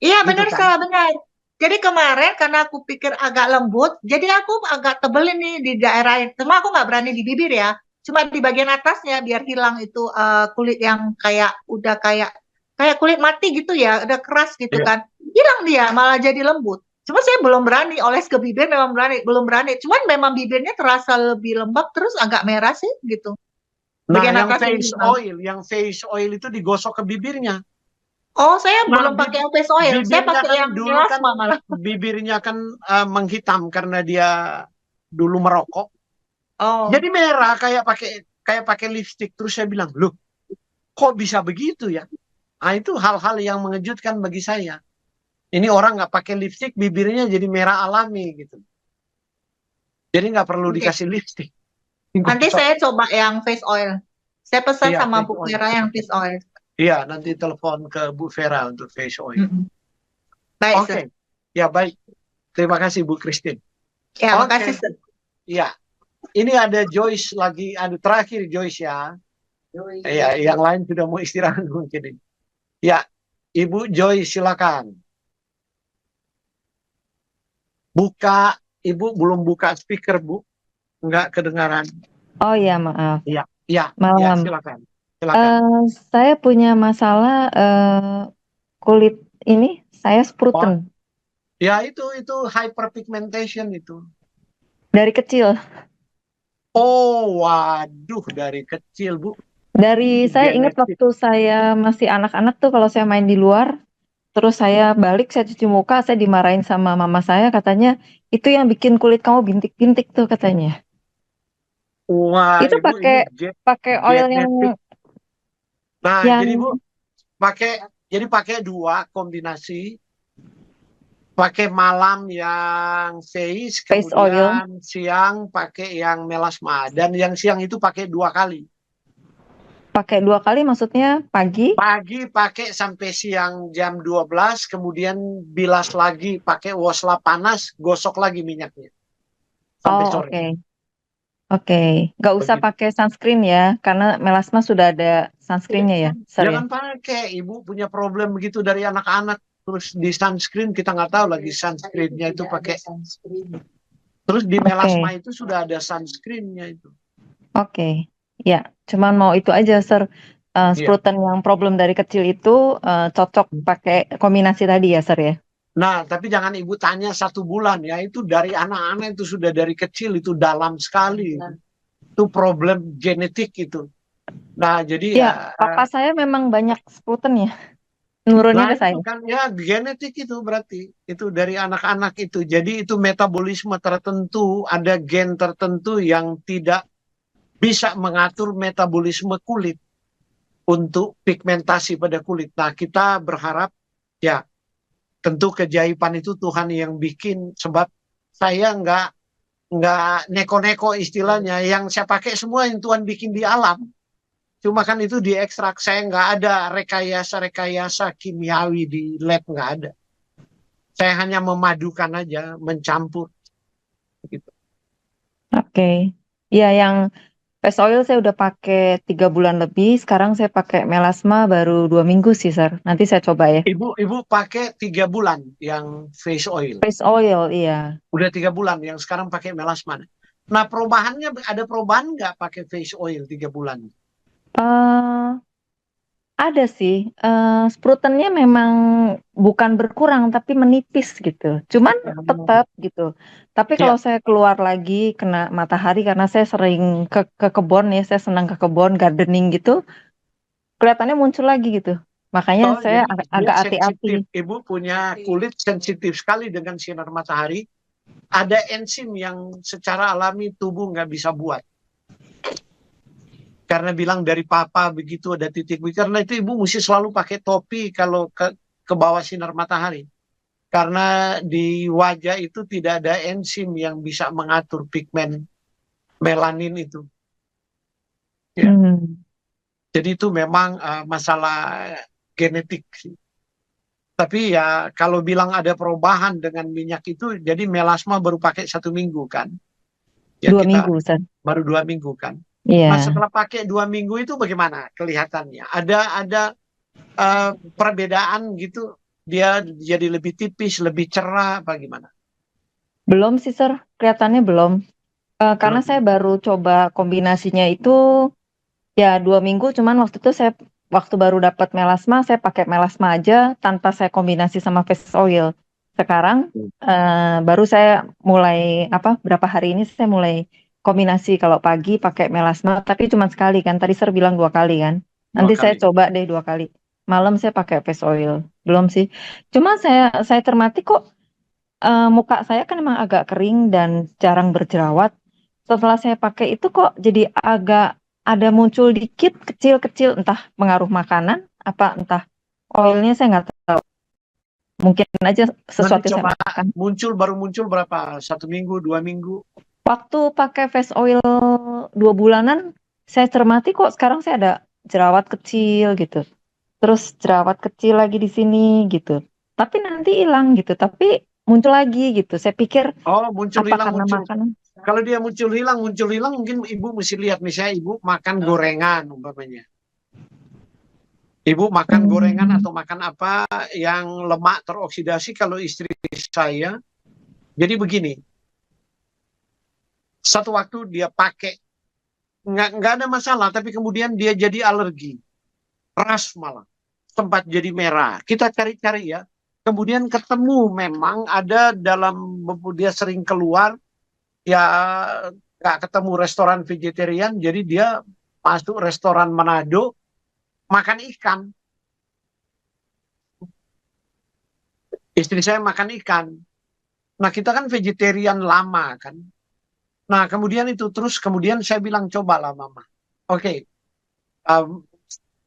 Iya benar kan? Benar. Jadi kemarin karena aku pikir agak lembut, jadi aku agak tebel ini di daerah itu. Cuma aku nggak berani di bibir ya, cuma di bagian atasnya biar hilang itu kulit yang udah kayak kulit mati gitu ya, udah keras gitu kan. Hilang dia, malah jadi lembut. Cuma saya belum berani oles ke bibir, memang belum berani. Cuman memang bibirnya terasa lebih lembab terus agak merah sih gitu. Nah, yang face oil itu digosok ke bibirnya. Oh, saya Nah, belum pakai face oil. Saya bibirnya pakai kan yang dulu kan melasma malah. bibirnya kan menghitam karena dia dulu merokok. Oh, Jadi merah kayak pakai lipstik. Terus saya bilang, loh, kok bisa begitu ya? Nah, itu hal-hal yang mengejutkan bagi saya. Ini orang nggak pakai lipstik, bibirnya jadi merah alami gitu. Jadi nggak perlu oke. dikasih lipstik. Nanti saya coba yang face oil. Saya pesan Iya, sama face Bu oil. Vera yang face oil. Iya, nanti telepon ke Bu Vera untuk face oil. Mm-mm. Baik, Oke, Sir. ya baik. Terima kasih Bu Christine. Ya, Oke, makasih, Sir. ya. Ini ada Joyce lagi, ada terakhir Joyce ya. Ya, yang lain sudah mau istirahat mungkin. Ya, Ibu Joyce silakan. Buka, Ibu belum buka speaker Bu, nggak kedengaran. Oh ya, maaf. Ya, ya, ya Malam. silakan. Silakan. Saya punya masalah kulit ini, saya spruten Ya itu hyperpigmentation itu. dari kecil. Oh, waduh, dari kecil Bu. Dari saya ingat Genetik. waktu saya masih anak-anak tuh kalau saya main di luar, terus saya balik, saya cuci muka, saya dimarahin sama mama saya, katanya itu yang bikin kulit kamu bintik-bintik tuh katanya. Wah, Itu Ibu ini pakai oil yang genetik. Nah, yang jadi Bu pakai dua kombinasi. Pakai malam yang face, face oil. kemudian siang pakai yang melasma. Dan yang siang itu pakai 2 kali. Pakai 2 kali maksudnya pagi? Pagi pakai sampai siang jam 12, kemudian bilas lagi pakai wasla panas, gosok lagi minyaknya. Sampai Oh, sore. oke. Oke, nggak usah Begitu. pakai sunscreen ya, karena melasma sudah ada sunscreennya ya, Sir ya? Jangan pakai, Ibu punya problem begitu dari anak-anak. Terus di sunscreen kita nggak tahu lagi sunscreennya itu pakai. Terus di melasma itu sudah ada sunscreennya itu. Oke, ya, cuman mau itu aja, Sir. Spruten yang problem dari kecil itu cocok pakai kombinasi tadi ya, Sir ya? Nah, tapi jangan Ibu tanya 1 bulan ya, itu dari anak-anak itu sudah dari kecil itu dalam sekali. Itu problem genetik itu. Nah, jadi ya papa saya memang banyak spruten ya, nurunnya nah ke saya. itu kan ya genetik itu berarti itu dari anak-anak itu. Jadi itu metabolisme tertentu, ada gen tertentu yang tidak bisa mengatur metabolisme kulit untuk pigmentasi pada kulit. Nah, kita berharap ya tentu keajaiban itu Tuhan yang bikin, sebab saya nggak neko-neko istilahnya, yang saya pakai semua yang Tuhan bikin di alam. Cuma kan itu diekstrak, saya nggak ada rekayasa kimiawi di lab, nggak ada. Saya hanya memadukan aja, mencampur. Gitu. Oke, ya yang face oil saya udah pakai 3 bulan lebih, sekarang saya pakai melasma baru 2 minggu sih, Sir. Nanti saya coba ya. Ibu pakai 3 bulan yang face oil. Face oil, iya. Udah 3 bulan, yang sekarang pakai melasma. Nah, perubahannya ada perubahan nggak pakai face oil 3 bulan? Ada sih, sprutennya memang bukan berkurang tapi menipis gitu. Cuman tetap gitu. Tapi kalau saya keluar lagi kena matahari karena saya sering ke kebun ya, saya senang ke kebun gardening gitu, kelihatannya muncul lagi gitu. Makanya saya agak hati-hati. Ibu punya kulit sensitif sekali dengan sinar matahari. Ada enzim yang secara alami tubuh nggak bisa buat. Karena bilang dari papa begitu ada titik. Karena itu ibu mesti selalu pakai topi kalau ke bawah sinar matahari. Karena di wajah itu tidak ada enzim yang bisa mengatur pigmen melanin itu. Ya. Jadi itu memang masalah genetik sih. Tapi ya kalau bilang ada perubahan dengan minyak itu, jadi melasma baru pakai 1 minggu kan? Ya 2 minggu, Ustaz. Baru 2 minggu kan? Iya. Nah setelah pakai 2 minggu itu bagaimana kelihatannya? Ada perbedaan gitu? Dia jadi lebih tipis, lebih cerah, apa gimana? Belum sih, Sir. Kelihatannya belum. Karena saya baru coba kombinasinya itu ya 2 minggu, cuman waktu itu waktu baru dapat melasma, saya pakai melasma aja tanpa saya kombinasi sama face oil. Sekarang baru saya mulai berapa hari ini saya mulai kombinasi, kalau pagi pakai melasma, tapi cuma sekali kan. Tadi Sir bilang 2 kali kan. Nanti saya coba deh 2 kali. Malam saya pakai face oil. Belum sih. Cuma saya cermati kok muka saya kan emang agak kering dan jarang berjerawat. Setelah saya pakai itu kok jadi agak ada muncul dikit kecil-kecil, entah pengaruh makanan apa entah oilnya, saya nggak tahu. Mungkin aja sesuatu Nanti yang saya coba makan. baru muncul berapa? 1 minggu, 2 minggu? Waktu pakai face oil 2 bulanan, saya cermati kok sekarang saya ada jerawat kecil gitu. Terus jerawat kecil lagi di sini gitu. Tapi nanti hilang gitu. Tapi muncul lagi gitu. Saya pikir Oh, muncul apa hilang karena muncul. makanan? Kalau dia muncul hilang mungkin ibu mesti lihat, misalnya ibu makan gorengan umpamanya. Ibu makan gorengan atau makan apa yang lemak teroksidasi. Kalau istri saya, jadi begini, satu waktu dia pakai, nggak ada masalah, tapi kemudian dia jadi alergi, ras malah, sempat jadi merah. Kita cari-cari ya, kemudian ketemu memang ada dalam, dia sering keluar, ya nggak ketemu restoran vegetarian, jadi dia masuk restoran Manado, makan ikan. Istri saya makan ikan. Nah, kita kan vegetarian lama kan. Nah, kemudian itu terus kemudian saya bilang, cobalah mama. Oke,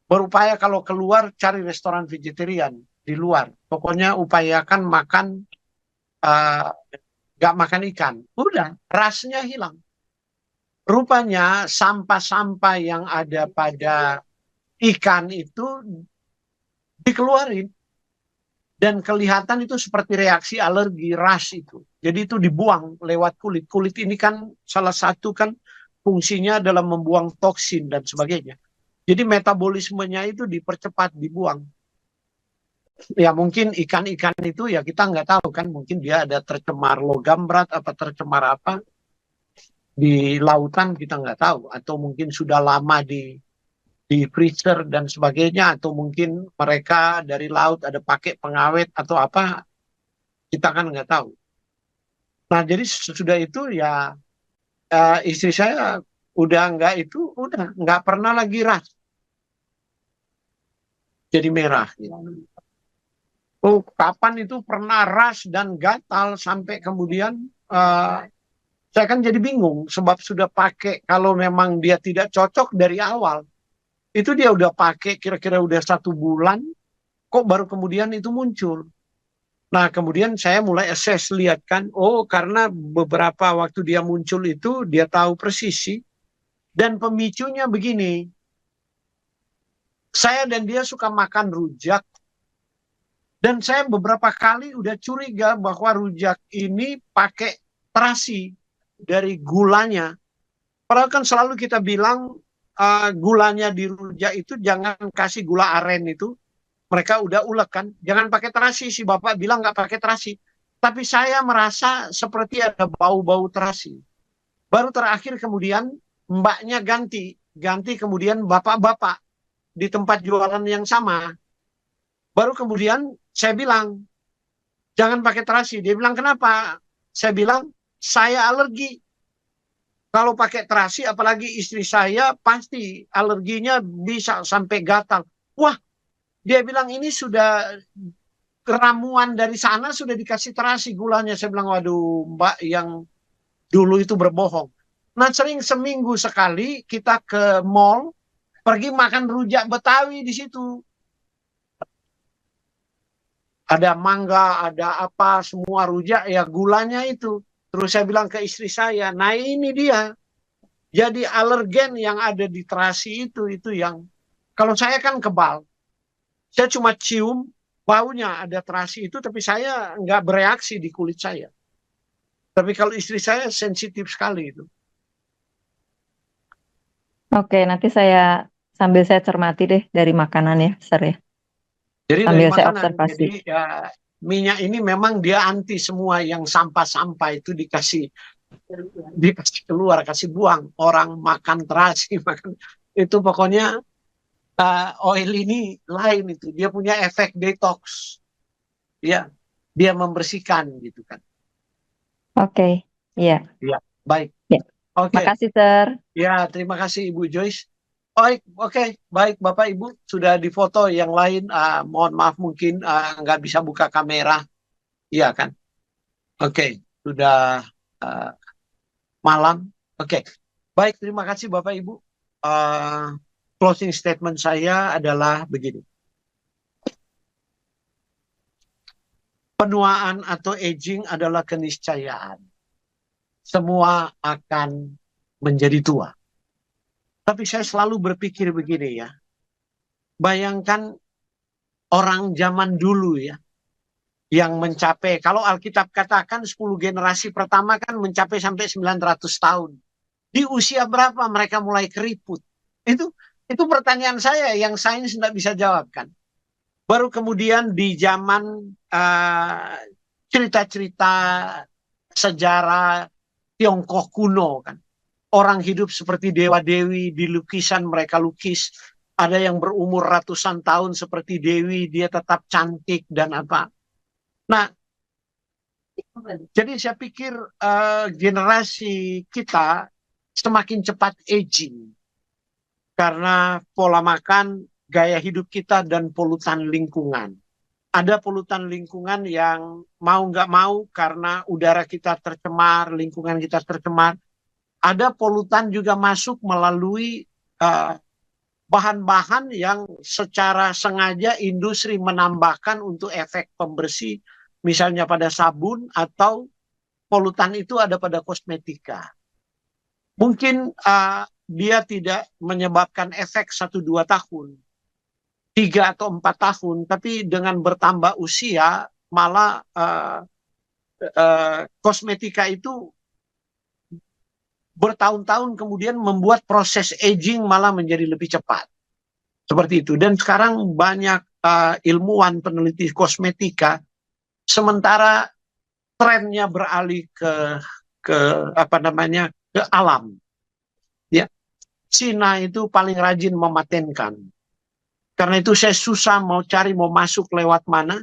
berupaya kalau keluar cari restoran vegetarian di luar. Pokoknya upayakan makan, gak makan ikan. Udah, rasnya hilang. Rupanya sampah-sampah yang ada pada ikan itu dikeluarin. Dan kelihatan itu seperti reaksi alergi, ras itu. Jadi itu dibuang lewat kulit. Kulit ini kan salah satu kan fungsinya adalah membuang toksin dan sebagainya. Jadi metabolismenya itu dipercepat, dibuang. Ya mungkin ikan-ikan itu ya kita nggak tahu kan. Mungkin dia ada tercemar logam berat, apa tercemar apa. Di lautan kita nggak tahu. Atau mungkin sudah lama di freezer dan sebagainya, atau mungkin mereka dari laut ada pakai pengawet atau apa, kita kan nggak tahu. Nah jadi sesudah itu ya istri saya udah nggak pernah lagi ras, jadi merah gitu. Oh, kapan itu pernah ras dan gatal sampai kemudian saya kan jadi bingung, sebab sudah pakai, kalau memang dia tidak cocok dari awal, itu dia udah pakai kira-kira udah 1 bulan, kok baru kemudian itu muncul. Nah kemudian saya mulai assess, lihat kan, oh karena beberapa waktu dia muncul itu dia tahu persis sih. Dan pemicunya begini, saya dan dia suka makan rujak, dan saya beberapa kali udah curiga bahwa rujak ini pakai terasi dari gulanya. Padahal kan selalu kita bilang, gulanya di rujak itu jangan kasih gula aren itu, mereka udah ulek kan, jangan pakai terasi. Si bapak bilang nggak pakai terasi, tapi saya merasa seperti ada bau-bau terasi. Baru terakhir kemudian mbaknya ganti kemudian bapak-bapak di tempat jualan yang sama. Baru kemudian saya bilang jangan pakai terasi. Dia bilang kenapa? Saya bilang saya alergi. Kalau pakai terasi, apalagi istri saya, pasti alerginya bisa sampai gatal. Wah, dia bilang ini sudah ramuan dari sana, sudah dikasih terasi gulanya. Saya bilang, waduh mbak yang dulu itu berbohong. Nah sering seminggu sekali kita ke mall, pergi makan rujak Betawi di situ. Ada mangga, ada apa, semua rujak, ya gulanya itu. Terus saya bilang ke istri saya, nah ini dia. Jadi alergen yang ada di terasi itu yang, kalau saya kan kebal. Saya cuma cium baunya ada terasi itu, tapi saya nggak bereaksi di kulit saya. Tapi kalau istri saya sensitif sekali itu. Oke, nanti sambil saya cermati deh dari makanan ya, Sir ya. Jadi Sambil dari saya makanan, observasi. jadi ya, minyak ini memang dia anti semua yang sampah-sampah itu dikasih keluar, kasih buang. Orang makan terasi, makan itu pokoknya oil ini lain itu. Dia punya efek detox. Ya, dia membersihkan gitu kan. Oke, iya. Ya, baik. Ya. Oke. Makasih, Sir. Ya, terima kasih Ibu Joyce. Baik, oke, baik Bapak Ibu sudah difoto. Yang lain, mohon maaf mungkin nggak bisa buka kamera, iya kan? Oke, sudah malam. Oke, baik, terima kasih Bapak Ibu. Closing statement saya adalah begini. Penuaan atau aging adalah keniscayaan. Semua akan menjadi tua. Tapi saya selalu berpikir begini ya. Bayangkan orang zaman dulu ya, yang mencapai, kalau Alkitab katakan 10 generasi pertama kan mencapai sampai 900 tahun. Di usia berapa mereka mulai keriput? Itu pertanyaan saya yang sains tidak bisa jawab kan. Baru kemudian di zaman cerita-cerita sejarah Tiongkok kuno kan. Orang hidup seperti dewa-dewi, di lukisan mereka lukis. Ada yang berumur ratusan tahun seperti dewi, dia tetap cantik dan apa. Nah, jadi saya pikir generasi kita semakin cepat aging. Karena pola makan, gaya hidup kita, dan polutan lingkungan. Ada polutan lingkungan yang mau nggak mau karena udara kita tercemar, lingkungan kita tercemar. Ada polutan juga masuk melalui bahan-bahan yang secara sengaja industri menambahkan untuk efek pembersih, misalnya pada sabun, atau polutan itu ada pada kosmetika. Mungkin dia tidak menyebabkan efek 1-2 tahun, 3 atau 4 tahun, tapi dengan bertambah usia malah kosmetika itu bertahun-tahun kemudian membuat proses aging malah menjadi lebih cepat. Seperti itu. Dan sekarang banyak ilmuwan peneliti kosmetika, sementara trennya beralih ke alam. Ya. Cina itu paling rajin mematenkan. Karena itu saya susah mau masuk lewat mana.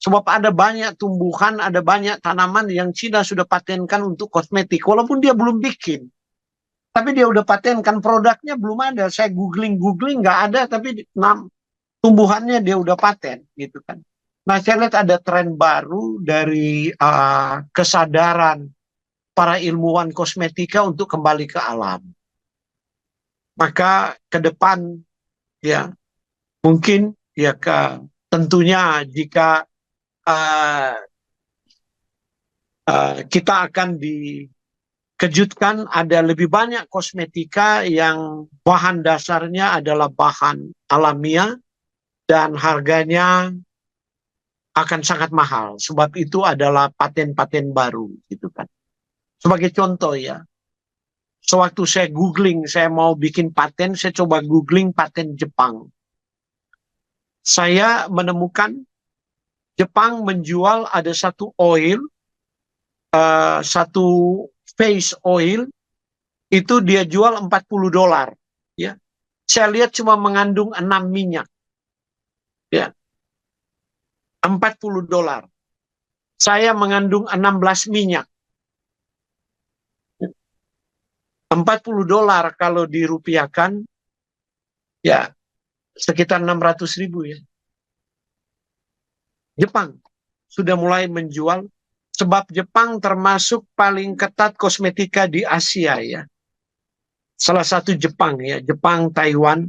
Sebab ada banyak tumbuhan, ada banyak tanaman yang Cina sudah patenkan untuk kosmetik. Walaupun dia belum bikin. Tapi dia udah patenkan, produknya belum ada. Saya googling nggak ada, tapi tumbuhannya dia udah paten. Gitu kan. Nah, saya lihat ada tren baru dari kesadaran para ilmuwan kosmetika untuk kembali ke alam. Maka ke depan, ya mungkin ya tentunya jika kita akan dikejutkan, ada lebih banyak kosmetika yang bahan dasarnya adalah bahan alamiah dan harganya akan sangat mahal, sebab itu adalah paten-paten baru gitu kan. Sebagai contoh ya, sewaktu saya googling, saya mau bikin paten, saya coba googling paten Jepang. Saya menemukan Jepang menjual ada satu oil, satu face oil, itu dia jual $40. Ya. Saya lihat cuma mengandung 6 minyak. Ya. $40. Saya mengandung 16 minyak. $40 kalau dirupiahkan, ya sekitar 600.000 ya. Jepang sudah mulai menjual, sebab Jepang termasuk paling ketat kosmetika di Asia ya. Salah satu Jepang ya, Jepang, Taiwan.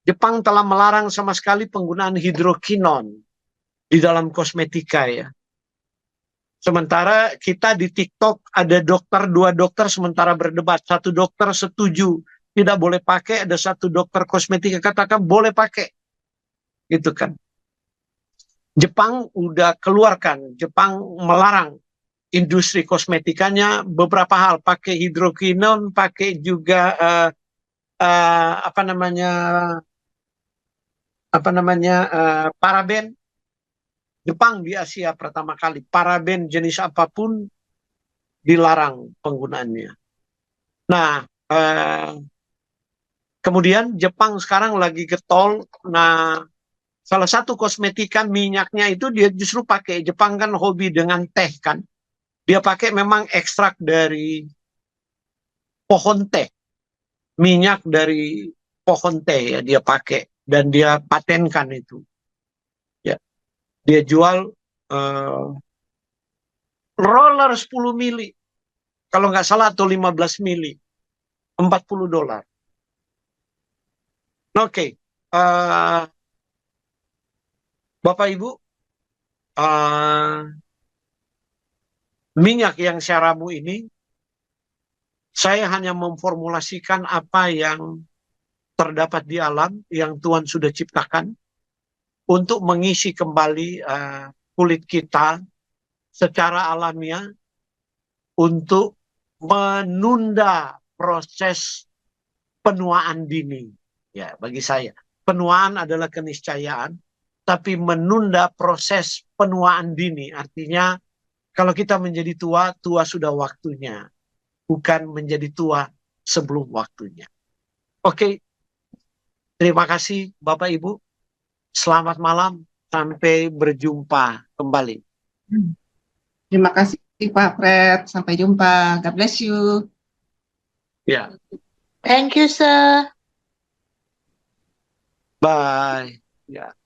Jepang telah melarang sama sekali penggunaan hidrokinon di dalam kosmetika ya. Sementara kita di TikTok ada 2 dokter sementara berdebat. Satu dokter setuju tidak boleh pakai, ada satu dokter kosmetika katakan boleh pakai. Gitu kan. Jepang udah keluarkan, Jepang melarang industri kosmetikanya beberapa hal, pakai hidrokinon, pakai juga paraben. Jepang di Asia pertama kali, paraben jenis apapun dilarang penggunaannya. Nah, kemudian Jepang sekarang lagi getol. Nah, salah satu kosmetika minyaknya itu dia justru pakai, Jepang kan hobi dengan teh kan. Dia pakai memang ekstrak dari pohon teh. Minyak dari pohon teh ya dia pakai dan dia patenkan itu. Ya, dia jual roller 10 mili, kalau nggak salah atau 15 mili, $40. Oke, Bapak Ibu, minyak yang saya ramu ini, saya hanya memformulasikan apa yang terdapat di alam yang Tuhan sudah ciptakan untuk mengisi kembali kulit kita secara alamiah untuk menunda proses penuaan dini. Ya, bagi saya, penuaan adalah keniscayaan, tapi menunda proses penuaan dini artinya kalau kita menjadi tua, tua sudah waktunya, bukan menjadi tua sebelum waktunya. Oke, terima kasih Bapak Ibu. Selamat malam, sampai berjumpa kembali. Terima kasih Pak Fred, sampai jumpa. God bless you. Ya, Thank you, sir. bye. Ya.